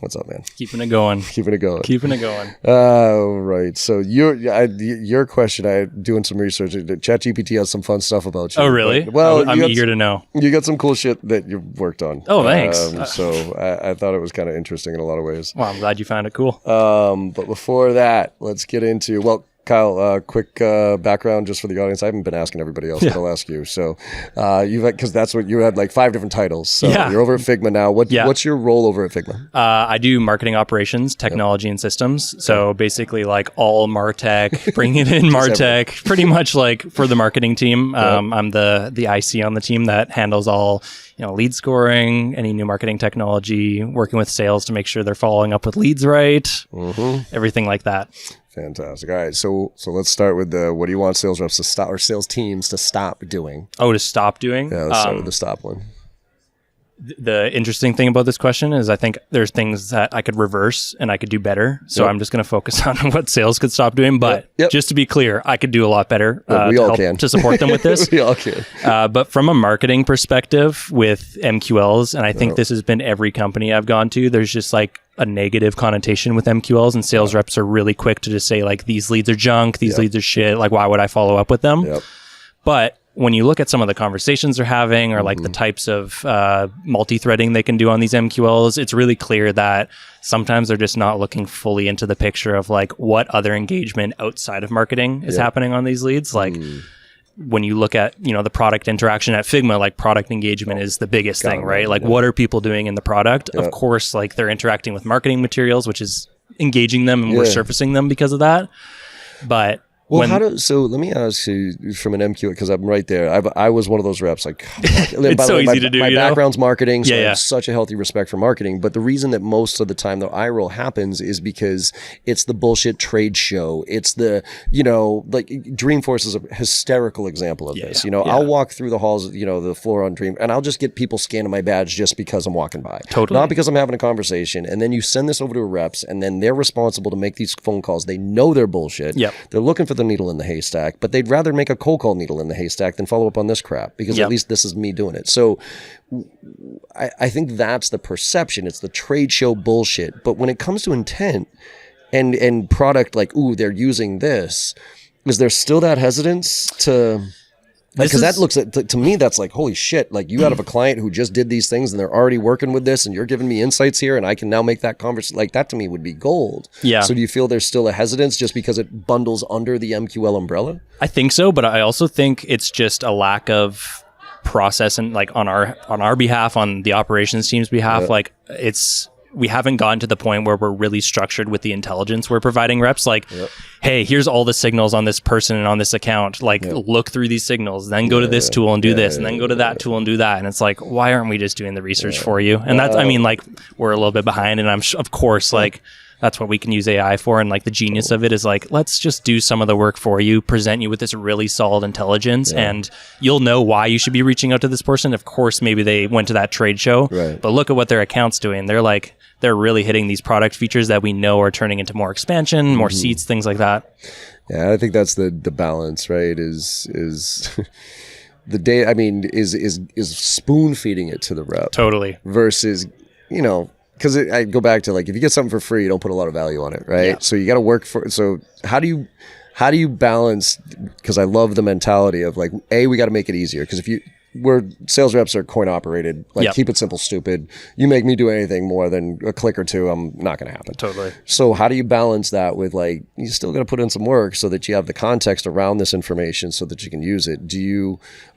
What's up, man? Keeping it going. Keeping it going. Keeping it going. Right. So your question, I'm doing some research. ChatGPT has some fun stuff about you. Oh, really? Well, I'm eager to know. You got some cool shit that you've worked on. Oh, thanks. So I thought it was kind of interesting in a lot of ways. Well, I'm glad you found it cool. But before that, let's get into, well, Kyle, quick background just for the audience. I haven't been asking everybody else, but I'll ask you. So you've had, because that's what you had, like 5 different titles. So you're over at Figma now. What's your role over at Figma? I do marketing operations, technology, and systems. So basically like all MarTech, bring it in MarTech, pretty much like for the marketing team. I'm the IC on the team that handles all, lead scoring, any new marketing technology, working with sales to make sure they're following up with leads right, everything like that. Fantastic. All right. So let's start with what do you want sales reps to stop, or sales teams to stop doing? Oh, to stop doing? Yeah, let's start with the stop one. The interesting thing about this question is I think there's things that I could reverse and I could do better. So I'm just going to focus on what sales could stop doing. But just to be clear, I could do a lot better we all can. to support them with this. We all can. But from a marketing perspective with MQLs, and I think this has been every company I've gone to, there's just like a negative connotation with MQLs, and sales reps are really quick to just say like, these leads are junk, these leads are shit. Like, why would I follow up with them? But when you look at some of the conversations they're having, or like the types of multi-threading they can do on these MQLs, it's really clear that sometimes they're just not looking fully into the picture of like what other engagement outside of marketing is happening on these leads. Like when you look at, the product interaction at Figma, like product engagement is the biggest thing, right? Like what are people doing in the product? Of course, like they're interacting with marketing materials, which is engaging them, and we're surfacing them because of that. But so let me ask you from an MQ, because I'm right there. I was one of those reps. Like, it's so easy to do. My background's marketing, so I have such a healthy respect for marketing. But the reason that most of the time the eye roll happens is because it's the bullshit trade show. It's the, like Dreamforce is a hysterical example of this. I'll walk through the halls, the floor on Dream, and I'll just get people scanning my badge just because I'm walking by. Totally. Not because I'm having a conversation. And then you send this over to a reps, and then they're responsible to make these phone calls. They know they're bullshit. They're looking for the needle in the haystack, but they'd rather make a cold call needle in the haystack than follow up on this crap, because at least this is me doing it. So I think that's the perception. It's the trade show bullshit. But when it comes to intent and product, like, ooh, they're using this, is there still that hesitance to... Because that looks to me, that's like, holy shit, like you have a client who just did these things and they're already working with this, and you're giving me insights here, and I can now make that conversation. Like, that to me would be gold. So do you feel there's still a hesitance just because it bundles under the MQL umbrella? I think so, but I also think it's just a lack of process, and like on our behalf, on the operations team's behalf, like we haven't gotten to the point where we're really structured with the intelligence we're providing reps. Like, hey, here's all the signals on this person and on this account. Like, look through these signals, then go to this tool and do this, and then go to that tool and do that. And it's like, why aren't we just doing the research for you? And that's, I mean, like, we're a little bit behind, and of course, like, that's what we can use AI for. And like the genius of it is like, let's just do some of the work for you, present you with this really solid intelligence, and you'll know why you should be reaching out to this person. Of course, maybe they went to that trade show, but look at what their account's doing. They're really hitting these product features that we know are turning into more expansion, more seats, things like that. Yeah, I think that's the balance, right? Is the day, I mean, is spoon feeding it to the rep. Totally. Versus, because I go back to, like, if you get something for free, you don't put a lot of value on it, right? So you got to work for it. So how do you balance? Because I love the mentality of like, we got to make it easier. Because we're sales reps are coin operated, like keep it simple, stupid. You make me do anything more than a click or two, I'm not going to happen. Totally. So how do you balance that with, like, you still got to put in some work so that you have the context around this information so that you can use it?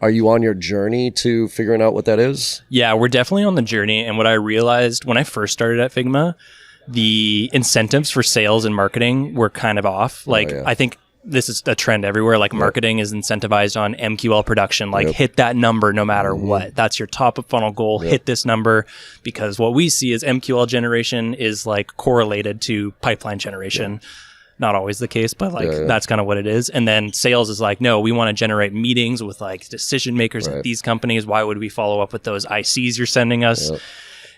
Are you on your journey to figuring out what that is? Yeah, we're definitely on the journey. And what I realized when I first started at Figma, the incentives for sales and marketing were kind of off. Like, I think this is a trend everywhere. Like marketing is incentivized on MQL production. Like hit that number no matter what. That's your top of funnel goal. Hit this number, because what we see is MQL generation is like correlated to pipeline generation. Not always the case, but like that's kind of what it is. And then sales is like, no, we want to generate meetings with like decision makers at these companies. Why would we follow up with those ICs you're sending us?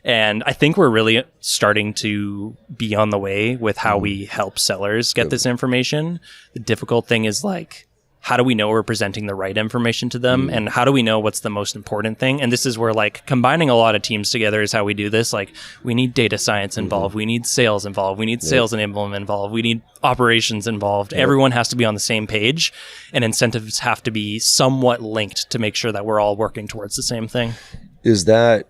And I think we're really starting to be on the way with how we help sellers get this information. The difficult thing is like, how do we know we're presenting the right information to them? And how do we know what's the most important thing? And this is where like combining a lot of teams together is how we do this. Like we need data science involved. We need sales involved. We need sales enablement involved. We need operations involved. Everyone has to be on the same page, and incentives have to be somewhat linked to make sure that we're all working towards the same thing. Is that,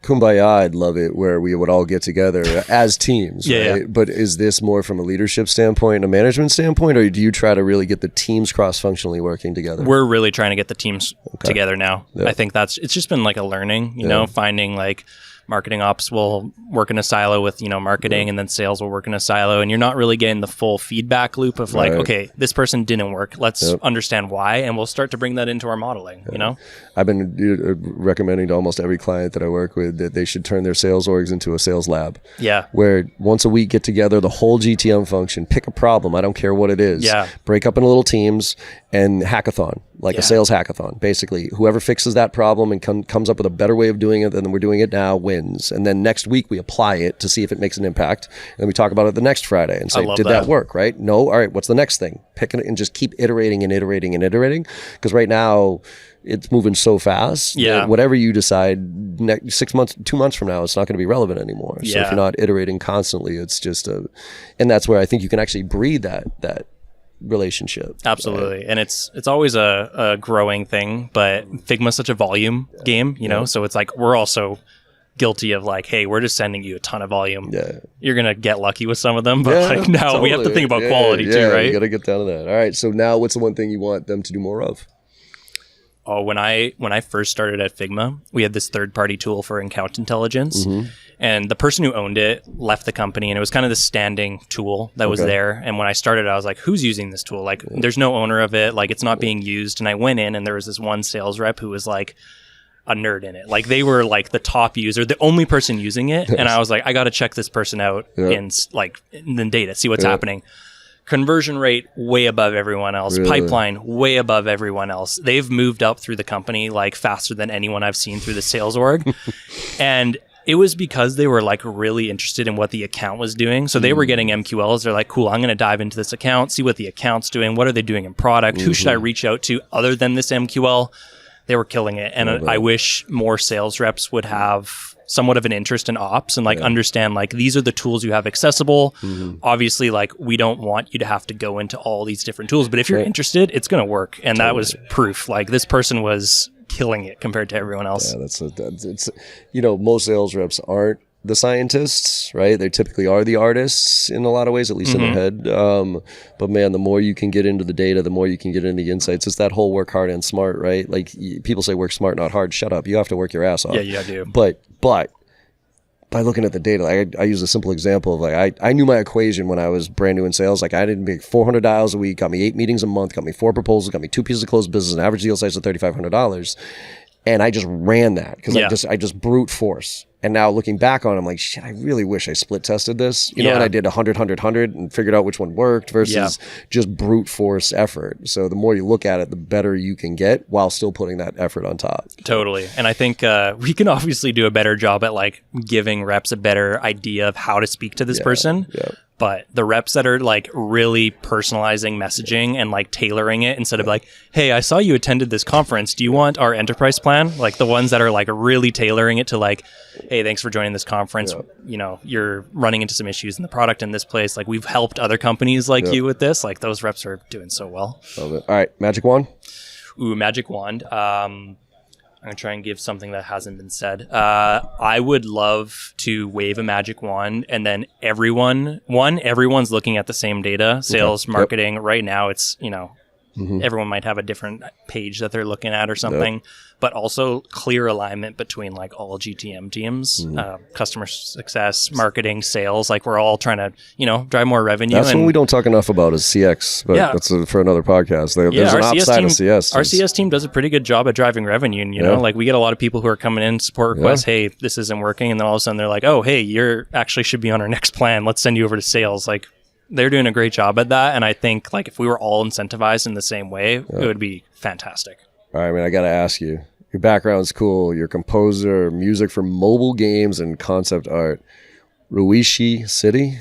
Kumbaya, I'd love it, where we would all get together as teams, right? Yeah. But is this more from a leadership standpoint, a management standpoint, or do you try to really get the teams cross-functionally working together? We're really trying to get the teams together now. I think it's just been like a learning, finding like marketing ops will work in a silo with, marketing, and then sales will work in a silo. And you're not really getting the full feedback loop of like, okay, this person didn't work. Let's understand why. And we'll start to bring that into our modeling, I've been recommending to almost every client that I work with that they should turn their sales orgs into a sales lab. Yeah. Where once a week get together, the whole GTM function, pick a problem. I don't care what it is. Yeah. Break up into little teams and hackathon, like a sales hackathon. Basically, whoever fixes that problem and comes up with a better way of doing it than we're doing it now wins. And then next week we apply it to see if it makes an impact. And then we talk about it the next Friday and say, did that work, right? No? All right, what's the next thing? Pick it and just keep iterating and iterating and iterating. Because right now, it's moving so fast that whatever you decide 6 months, 2 months from now, it's not going to be relevant anymore. So if you're not iterating constantly, it's just and that's where I think you can actually breed that relationship. Absolutely. Right? And it's always a growing thing, but Figma's such a volume game, so it's like we're also guilty of like, hey, we're just sending you a ton of volume. You're going to get lucky with some of them, but like now we have to think about quality too, right? You got to get down to that. All right. So now what's the one thing you want them to do more of? Oh, when I first started at Figma, we had this third-party tool for account intelligence, and the person who owned it left the company, and it was kind of the standing tool that was there. And when I started, I was like, who's using this tool? Like, there's no owner of it. Like, it's not being used. And I went in, and there was this one sales rep who was like a nerd in it. Like, they were like the top user, the only person using it. And I was like, I got to check this person out in the data, see what's happening. Conversion rate way above everyone else. Really? Pipeline way above everyone else. They've moved up through the company like faster than anyone I've seen through the sales org. And it was because they were like really interested in what the account was doing. So they were getting MQLs. They're like, cool, I'm going to dive into this account, see what the account's doing. What are they doing in product? Who should I reach out to other than this MQL? They were killing it. And I wish more sales reps would have somewhat of an interest in ops and like understand like these are the tools you have accessible. Obviously, like we don't want you to have to go into all these different tools, but if you're interested, it's going to work. And that was proof. Like this person was killing it compared to everyone else. Yeah, it's most sales reps aren't the scientists, right? They typically are the artists in a lot of ways, at least in their head. But man, the more you can get into the data, the more you can get into the insights. It's that whole work hard and smart, right? Like people say work smart, not hard. Shut up. You have to work your ass off. Yeah, you do. But by looking at the data, like I use a simple example of like I knew my equation when I was brand new in sales. Like I didn't make 400 dials a week, got me 8 meetings a month, got me 4 proposals, got me 2 pieces of closed business, an average deal size of $3,500. And I just ran that because I just brute force. And now looking back on it, I'm like, shit, I really wish I split tested this. And I did 100, 100, 100 and figured out which one worked versus just brute force effort. So the more you look at it, the better you can get while still putting that effort on top. Totally. And I think we can obviously do a better job at like giving reps a better idea of how to speak to this person. Yeah. But the reps that are like really personalizing messaging and like tailoring it instead of like, hey, I saw you attended this conference. Do you want our enterprise plan? Like the ones that are like really tailoring it to like, hey, thanks for joining this conference. You're running into some issues in the product in this place. Like we've helped other companies like you with this. Like those reps are doing so well. Love it. All right. Magic wand. Ooh, magic wand. I'm going to try and give something that hasn't been said. I would love to wave a magic wand and then everyone's looking at the same data, sales, marketing. Right now it's, everyone might have a different page that they're looking at or something, but also clear alignment between like all GTM teams, customer success, marketing, sales. Like we're all trying to, drive more revenue. That's what we don't talk enough about is CX, but that's for another podcast. There's an ops side of CS. Our CS team does a pretty good job at driving revenue. And, like we get a lot of people who are coming in, support requests, hey, this isn't working. And then all of a sudden they're like, oh, hey, you're actually should be on our next plan. Let's send you over to sales. Like they're doing a great job at that. And I think like if we were all incentivized in the same way, it would be fantastic. All right, man, I got to ask you, your background's cool. You're a composer, music for mobile games and concept art. Ruishi City?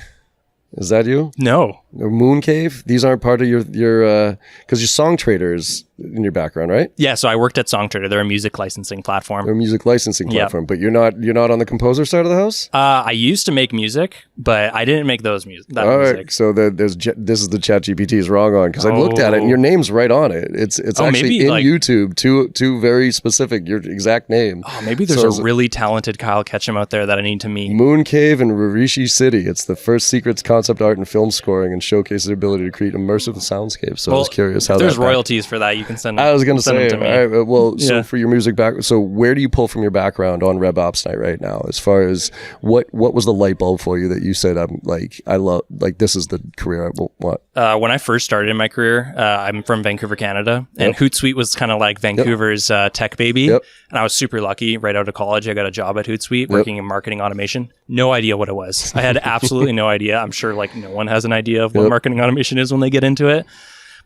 Is that you? No. Or Moon Cave? These aren't part of your because your Song Trader is in your background, right? Yeah, so I worked at SongTrader. They're a music licensing platform. They're a music licensing platform, but you're not on the composer side of the house? I used to make music, but I didn't make those music. All right, so this is the ChatGPT is wrong on, because I looked at it and your name's right on it. It's actually in YouTube, two very specific, your exact name. Oh, maybe there's a really talented Kyle Ketchum out there that I need to meet. Moon Cave and Rishi City. It's the first secrets concept art and film scoring and showcases their ability to create immersive soundscapes. So I was curious how there's royalties for that. You can send them. I was going to say, to me. all right, well, so for your music so where do you pull from your background on RevOps night right now? As far as what was the light bulb for you that you said, I love, like, this is the career I want? When I first started in my career, I'm from Vancouver, Canada, and Hootsuite was kind of like Vancouver's tech baby. And I was super lucky. Right out of college, I got a job at Hootsuite working in marketing automation. No idea what it was. I had absolutely no idea. I'm sure like no one has an idea of what marketing automation is when they get into it.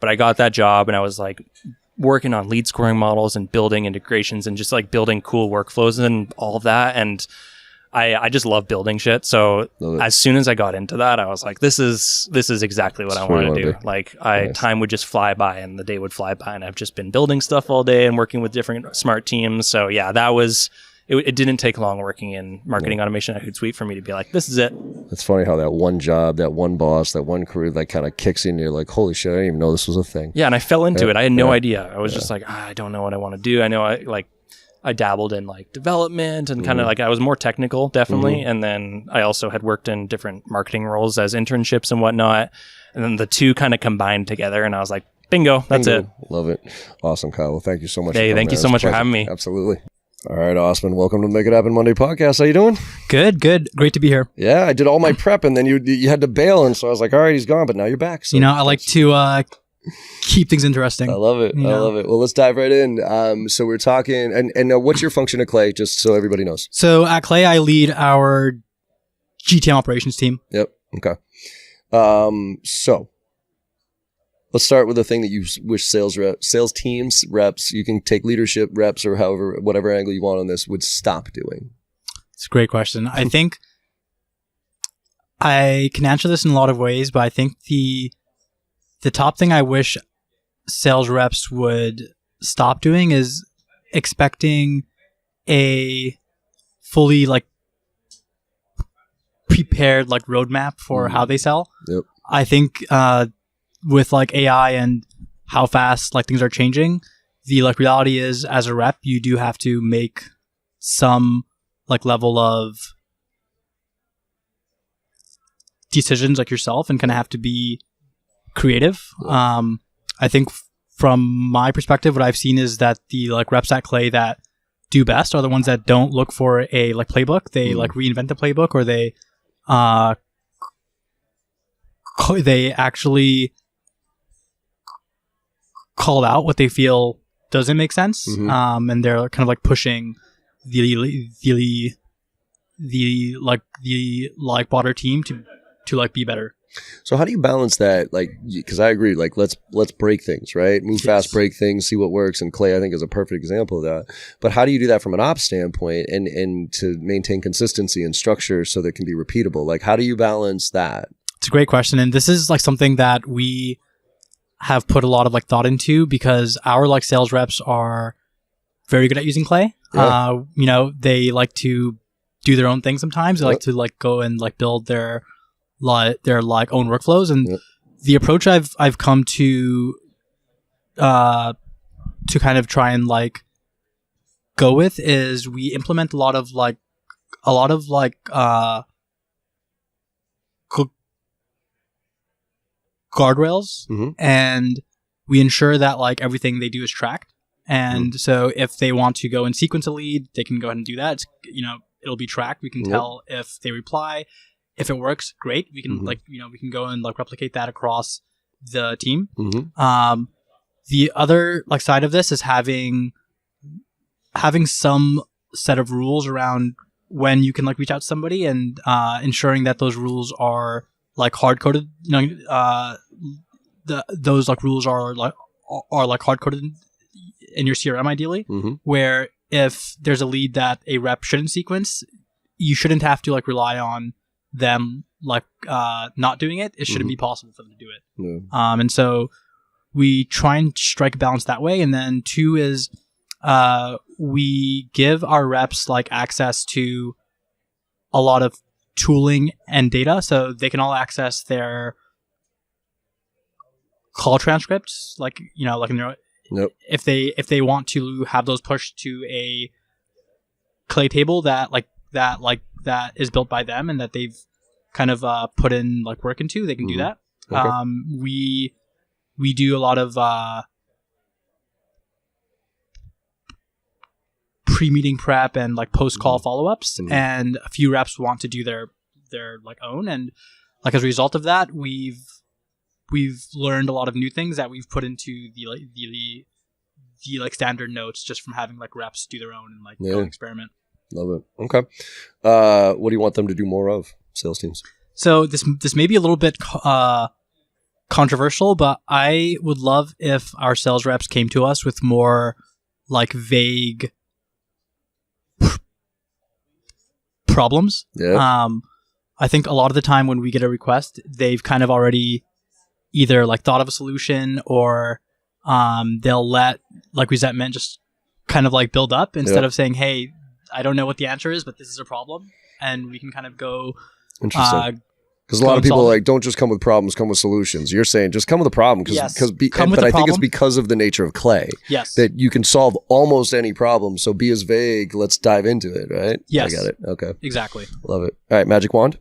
But I got that job and I was like working on lead scoring models and building integrations and just like building cool workflows and all of that. And I just love building shit. So as soon as I got into that, I was like, this is exactly what I want to do. Like time would just fly by and the day would fly by, and I've just been building stuff all day and working with different smart teams. So yeah, that was, it didn't take long working in marketing automation at Hootsuite for me to be like, this is it. It's funny how that one job, that one boss, that one career, that kind of kicks in. You're like, holy shit, I didn't even know this was a thing. Yeah. And I fell into it. I had no idea. I was just like, I don't know what I want to do. I know I dabbled in like development and kind of like I was more technical, definitely. And then I also had worked in different marketing roles as internships and whatnot. And then the two kind of combined together and I was like, bingo, that's it. Love it. Awesome, Kyle. Well, thank you so much. Hey, thank you so much for having me. Absolutely. All right, Osman, welcome to the Make It Happen Monday podcast. How you doing? Good. Great to be here. Yeah, I did all my prep and then you had to bail. And so I was like, all right, he's gone, but now you're back. So I like to keep things interesting. I love it. I love it. Well, let's dive right in. So we're talking, and what's your function at Clay, just so everybody knows? So at Clay, I lead our GTM operations team. Yep. Okay. So let's start with the thing that you wish sales teams, reps, you can take leadership reps or whatever angle you want on this, would stop doing. It's a great question. I think I can answer this in a lot of ways, but I think the top thing I wish sales reps would stop doing is expecting a fully like prepared like roadmap for how they sell. Yep. I think with like AI and how fast like things are changing, the like reality is as a rep, you do have to make some like level of decisions like yourself and kind of have to be creative. I think from my perspective, what I've seen is that the like reps at Clay that do best are the ones that don't look for a like playbook. They like reinvent the playbook, or they actually call out what they feel doesn't make sense. And they're kind of like pushing the broader team to like be better. So how do you balance that? Like, because I agree, like let's break things, right? Move fast, break things, see what works. And Clay, I think, is a perfect example of that. But how do you do that from an ops standpoint and to maintain consistency and structure so that it can be repeatable? Like, how do you balance that? It's a great question. And this is like something that we have put a lot of like thought into, because our like sales reps are very good at using Clay. Yeah. They like to do their own thing sometimes. They like to like go and like build their like own workflows, and the approach I've come to kind of try and like go with is we implement a lot of guardrails, and we ensure that like everything they do is tracked. And so if they want to go and sequence a lead, they can go ahead and do that. It's, it'll be tracked. We can tell if they reply. If it works, great. We can we can go and like replicate that across the team. The other like side of this is having some set of rules around when you can like reach out to somebody, and ensuring that those rules are like hard coded. Those like rules are like hard coded in your CRM ideally, where if there's a lead that a rep shouldn't sequence, you shouldn't have to like rely on them like not doing it. It shouldn't be possible for them to do it. And so we try and strike a balance that way. And then 2 is we give our reps like access to a lot of tooling and data, so they can all access their call transcripts, like like in their if they want to have those pushed to a clay table that is built by them and that they've kind of put in like work into, they can do that. We do a lot of pre-meeting prep and like post-call follow-ups, and a few reps want to do their like own, and like as a result of that, we've learned a lot of new things that we've put into the standard notes just from having like reps do their own and like go and experiment. Love it. Okay. What do you want them to do more of, sales teams? So this may be a little bit controversial, but I would love if our sales reps came to us with more like vague problems. I think a lot of the time when we get a request, they've kind of already either like thought of a solution, or they'll let like resentment just kind of like build up instead of saying, hey, I don't know what the answer is, but this is a problem, and we can kind of go. Interesting. Because a lot of people like don't just come with problems, come with solutions. You're saying just come with a problem, but I think it's because of the nature of clay. Yes. That you can solve almost any problem. So be as vague. Let's dive into it. Right. Yes. I got it. Okay. Exactly. Love it. All right. Magic wand.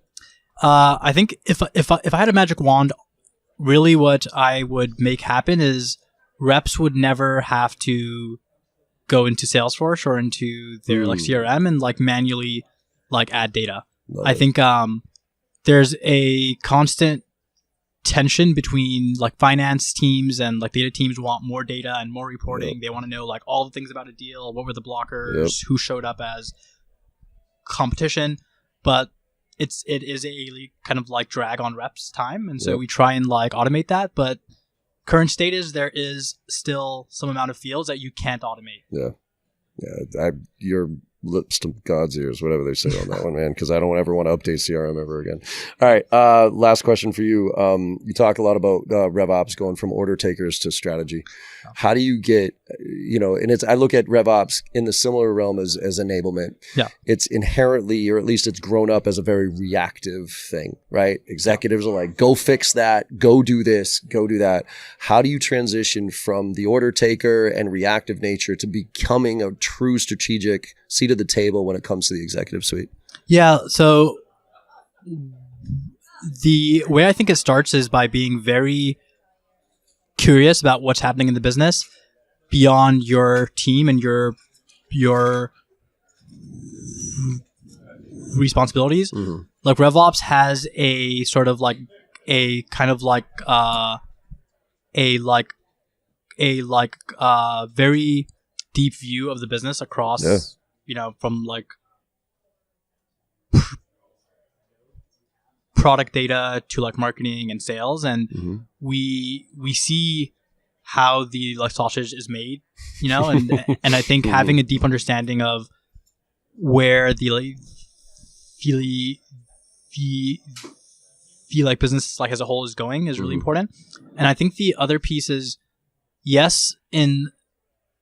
I think if I had a magic wand, really what I would make happen is reps would never have to go into Salesforce or into their like CRM and like manually like add data. I think there's a constant tension between like finance teams and like data teams want more data and more reporting. They want to know like all the things about a deal, what were the blockers, who showed up as competition, but it is a kind of like drag on reps time, and so we try and like automate that, but current state is there is still some amount of fields that you can't automate. You're lips to God's ears, whatever they say on that one, man, because I don't ever want to update CRM ever again. All right, last question for you. You talk a lot about RevOps going from order takers to strategy. How do you get, and I look at RevOps in the similar realm as enablement. Yeah. It's inherently, or at least it's grown up as a very reactive thing, right? Executives are like, go fix that, go do this, go do that. How do you transition from the order taker and reactive nature to becoming a true strategic seat at the table when it comes to the executive suite? Yeah. So the way I think it starts is by being very curious about what's happening in the business beyond your team and your responsibilities. Like RevOps has a sort of like a kind of like very deep view of the business across from like product data to like marketing and sales, and we see how the like sausage is made, and I think having a deep understanding of where the like business like as a whole is going is really important. And I think the other piece is, yes, in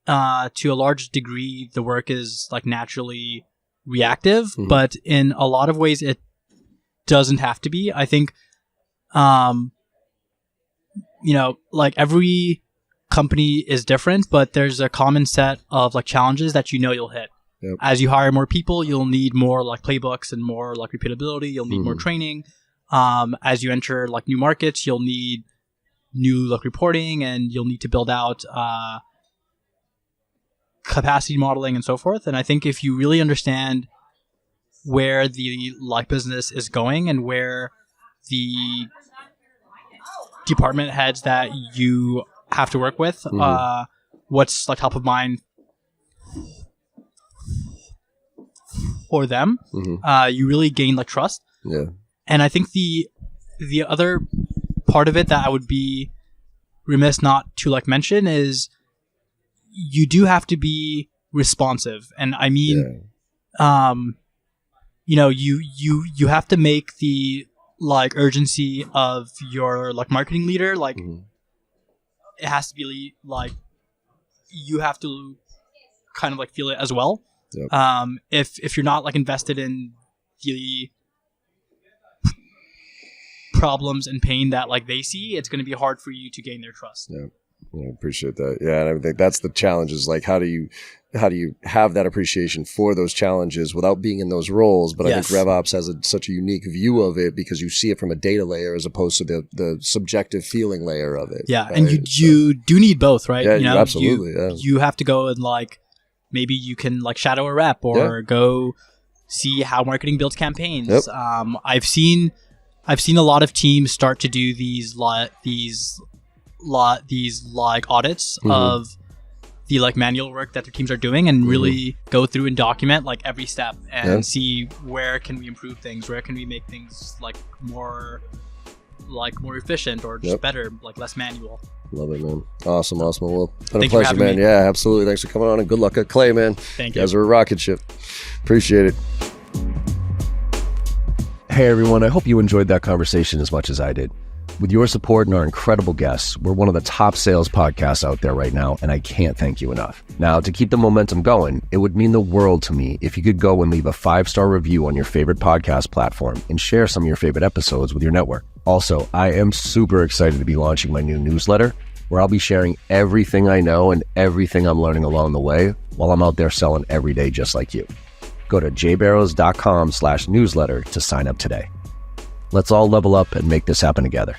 to a large degree the work is like naturally reactive, but in a lot of ways it doesn't have to be. I think like every company is different, but there's a common set of like challenges that you'll hit. As you hire more people, you'll need more like playbooks and more like repeatability. You'll need more training. As you enter like new markets, you'll need new like reporting, and you'll need to build out capacity modeling and so forth. And I think if you really understand where the like business is going and where the department heads that you have to work with, what's like top of mind for them, you really gain like trust. Yeah. And I think the other part of it that I would be remiss not to like mention is you do have to be responsive. And I mean, you know, you have to make the like urgency of your like marketing leader, like it has to be like you have to kind of like feel it as well. Yep. If you're not like invested in the problems and pain that like they see, it's going to be hard for you to gain their trust. Yeah, I appreciate that. Yeah, and I think that's the challenge is like how do you have that appreciation for those challenges without being in those roles? But I think RevOps has such a unique view of it because you see it from a data layer as opposed to the subjective feeling layer of it. Yeah, right? And you do need both, right? Yeah, you know, absolutely. You have to go and like maybe you can like shadow a rep or go see how marketing builds campaigns. Yep. I've seen a lot of teams start to do these audits of the like manual work that their teams are doing and really go through and document like every step and see where can we improve things, where can we make things like more efficient or just better, like less manual. Love it, man. Awesome. Well, been a pleasure, man. Yeah, absolutely. Thanks for coming on and good luck at Clay, man. Thank you. You guys are a rocket ship. Appreciate it. Hey, everyone. I hope you enjoyed that conversation as much as I did. With your support and our incredible guests, we're one of the top sales podcasts out there right now, and I can't thank you enough. Now, to keep the momentum going, it would mean the world to me if you could go and leave a 5-star review on your favorite podcast platform and share some of your favorite episodes with your network. Also, I am super excited to be launching my new newsletter, where I'll be sharing everything I know and everything I'm learning along the way while I'm out there selling every day just like you. Go to jbarrows.com/newsletter to sign up today. Let's all level up and make this happen together.